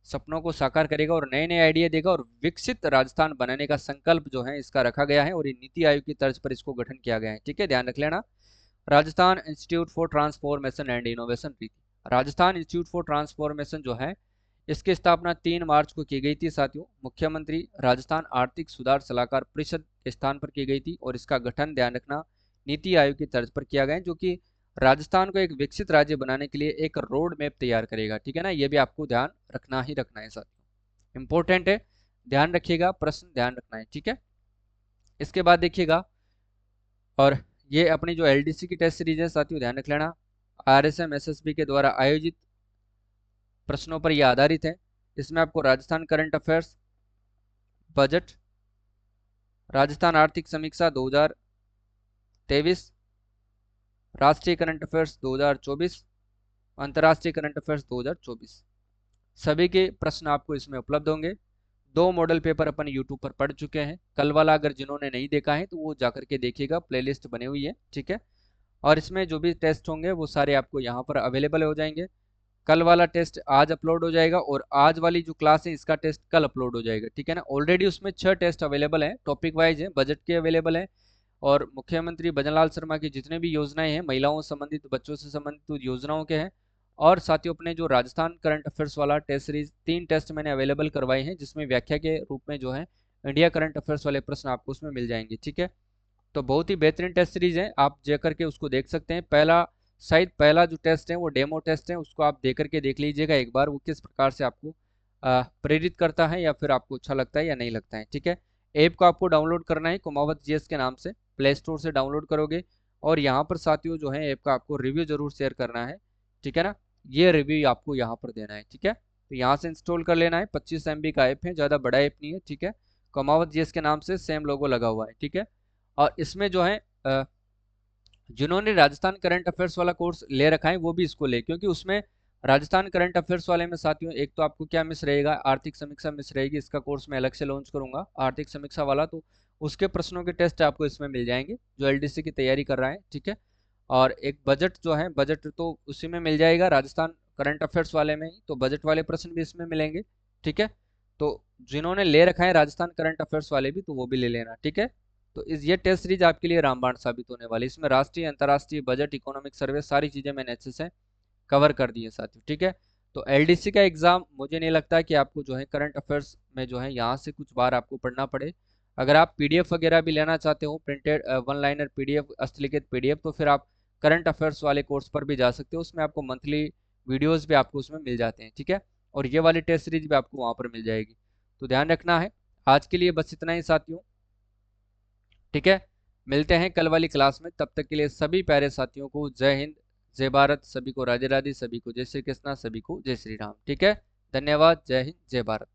सपनों को साकार करेगा और नए नए आइडिया देगा और विकसित राजस्थान बनाने का संकल्प जो है इसका रखा गया है और ये नीति आयोग की तर्ज पर इसको गठन किया गया है, ठीक है, ध्यान रख लेना। Rajasthan institute for transformation and innovation रीति, राजस्थान इंस्टीट्यूट फॉर ट्रांसफॉर्मेशन जो है इसकी स्थापना 3 मार्च को की गई थी साथियों। मुख्यमंत्री राजस्थान आर्थिक सुधार सलाहकार परिषद के स्थान पर की गई थी और इसका गठन ध्यान रखना नीति आयोग की तर्ज पर किया गया है, जो कि राजस्थान को एक विकसित राज्य बनाने के लिए एक रोड मैप तैयार करेगा। ठीक है ना, ये भी आपको ध्यान रखना ही रखना है साथियों, इंपॉर्टेंट है, ध्यान रखिएगा, प्रश्न ध्यान रखना है। ठीक है, इसके बाद देखिएगा, और ये अपनी जो एलडीसी की टेस्ट सीरीज है साथियों, ध्यान रख लेना, आरएसएम एसएसबी के द्वारा आयोजित प्रश्नों पर यह आधारित है। इसमें आपको Rajasthan current affairs, budget, Rajasthan आर्थिक समीक्षा 2023, राष्ट्रीय करंट अफेयर्स 2024, अंतर्राष्ट्रीय करंट अफेयर्स 2024, सभी के प्रश्न आपको इसमें उपलब्ध होंगे। 2 मॉडल पेपर अपन यूट्यूब पर पढ़ चुके हैं, कल वाला अगर जिन्होंने नहीं देखा है तो वो जाकर के देखिएगा, प्लेलिस्ट बनी हुई है। ठीक है, और इसमें जो भी टेस्ट होंगे वो सारे आपको यहाँ पर अवेलेबल हो जाएंगे। कल वाला टेस्ट आज अपलोड हो जाएगा और आज वाली जो क्लास है इसका टेस्ट कल अपलोड हो जाएगा। ठीक है ना, ऑलरेडी उसमें 6 टेस्ट अवेलेबल हैं, टॉपिक वाइज है, बजट के अवेलेबल हैं, और मुख्यमंत्री भजनलाल शर्मा की जितने भी योजनाएं हैं, महिलाओं से संबंधित, बच्चों से संबंधित योजनाओं के हैं। और साथियों अपने जो राजस्थान करंट अफेयर्स वाला टेस्ट सीरीज 3 टेस्ट मैंने अवेलेबल करवाए हैं, जिसमें व्याख्या के रूप में जो है इंडिया करंट अफेयर्स वाले प्रश्न आपको उसमें मिल जाएंगे। ठीक है, तो बहुत ही बेहतरीन टेस्ट सीरीज है, आप जाकर के उसको देख सकते हैं। पहला जो टेस्ट है वो डेमो टेस्ट है, उसको आप देकर के देख लीजिएगा एक बार, वो किस प्रकार से आपको प्रेरित करता है या फिर आपको अच्छा लगता है या नहीं लगता है। ठीक है, ऐप को आपको डाउनलोड करना है कुमावत जीएस के नाम से, प्ले स्टोर से डाउनलोड करोगे और यहाँ पर साथियों जो है ऐप का आपको रिव्यू जरूर शेयर करना है। ठीक है ना, ये रिव्यू आपको यहाँ पर देना है। ठीक है, तो यहाँ से इंस्टॉल कर लेना है, 25 MB का ऐप है, ज़्यादा बड़ा ऐप नहीं है। ठीक है, कुमावत जीएस के नाम से सेम लोगो लगा हुआ है। ठीक है, और इसमें जो है जिन्होंने राजस्थान करंट अफेयर्स वाला कोर्स ले रखा है वो भी इसको ले, क्योंकि उसमें राजस्थान करंट अफेयर्स वाले में साथियों एक तो आपको क्या मिस रहेगा, आर्थिक समीक्षा मिस रहेगी, इसका कोर्स मैं अलग से लॉन्च करूंगा आर्थिक समीक्षा वाला, तो उसके प्रश्नों के टेस्ट आपको इसमें मिल जाएंगे जो एलडीसी की तैयारी कर रहा है। ठीक है, और एक बजट जो है, बजट तो उसी में मिल जाएगा राजस्थान करंट अफेयर्स वाले में ही, तो बजट वाले प्रश्न भी इसमें मिलेंगे। ठीक है, तो जिन्होंने ले रखा है राजस्थान करंट अफेयर्स वाले भी, तो वो भी ले लेना। ठीक है, तो ये टेस्ट सीरीज आपके लिए रामबाण साबित होने वाली, इसमें राष्ट्रीय, अंतर्राष्ट्रीय, बजट, इकोनॉमिक सर्वे, सारी चीजें मैंने अच्छे से कवर कर दी है साथियों। ठीक है, तो एलडीसी का एग्जाम मुझे नहीं लगता कि आपको जो है करंट अफेयर्स में जो है यहाँ से कुछ बार आपको पढ़ना पड़े। अगर आप पीडीएफ वगैरह भी लेना चाहते हो, प्रिंटेड 1 लाइनर पीडीएफ, हस्तलिखित पीडीएफ, तो फिर आप करंट अफेयर्स वाले कोर्स पर भी जा सकते हो, उसमें आपको मंथली वीडियोज भी आपको उसमें मिल जाते हैं। ठीक है, और ये वाली टेस्ट सीरीज भी आपको वहाँ पर मिल जाएगी, तो ध्यान रखना है। आज के लिए बस इतना ही साथियों। ठीक है, मिलते हैं कल वाली क्लास में, तब तक के लिए सभी प्यारे साथियों को जय हिंद, जय भारत, सभी को राधे राधे, सभी को जय श्री कृष्णा, सभी को जय श्री राम। ठीक है, धन्यवाद, जय हिंद, जय भारत।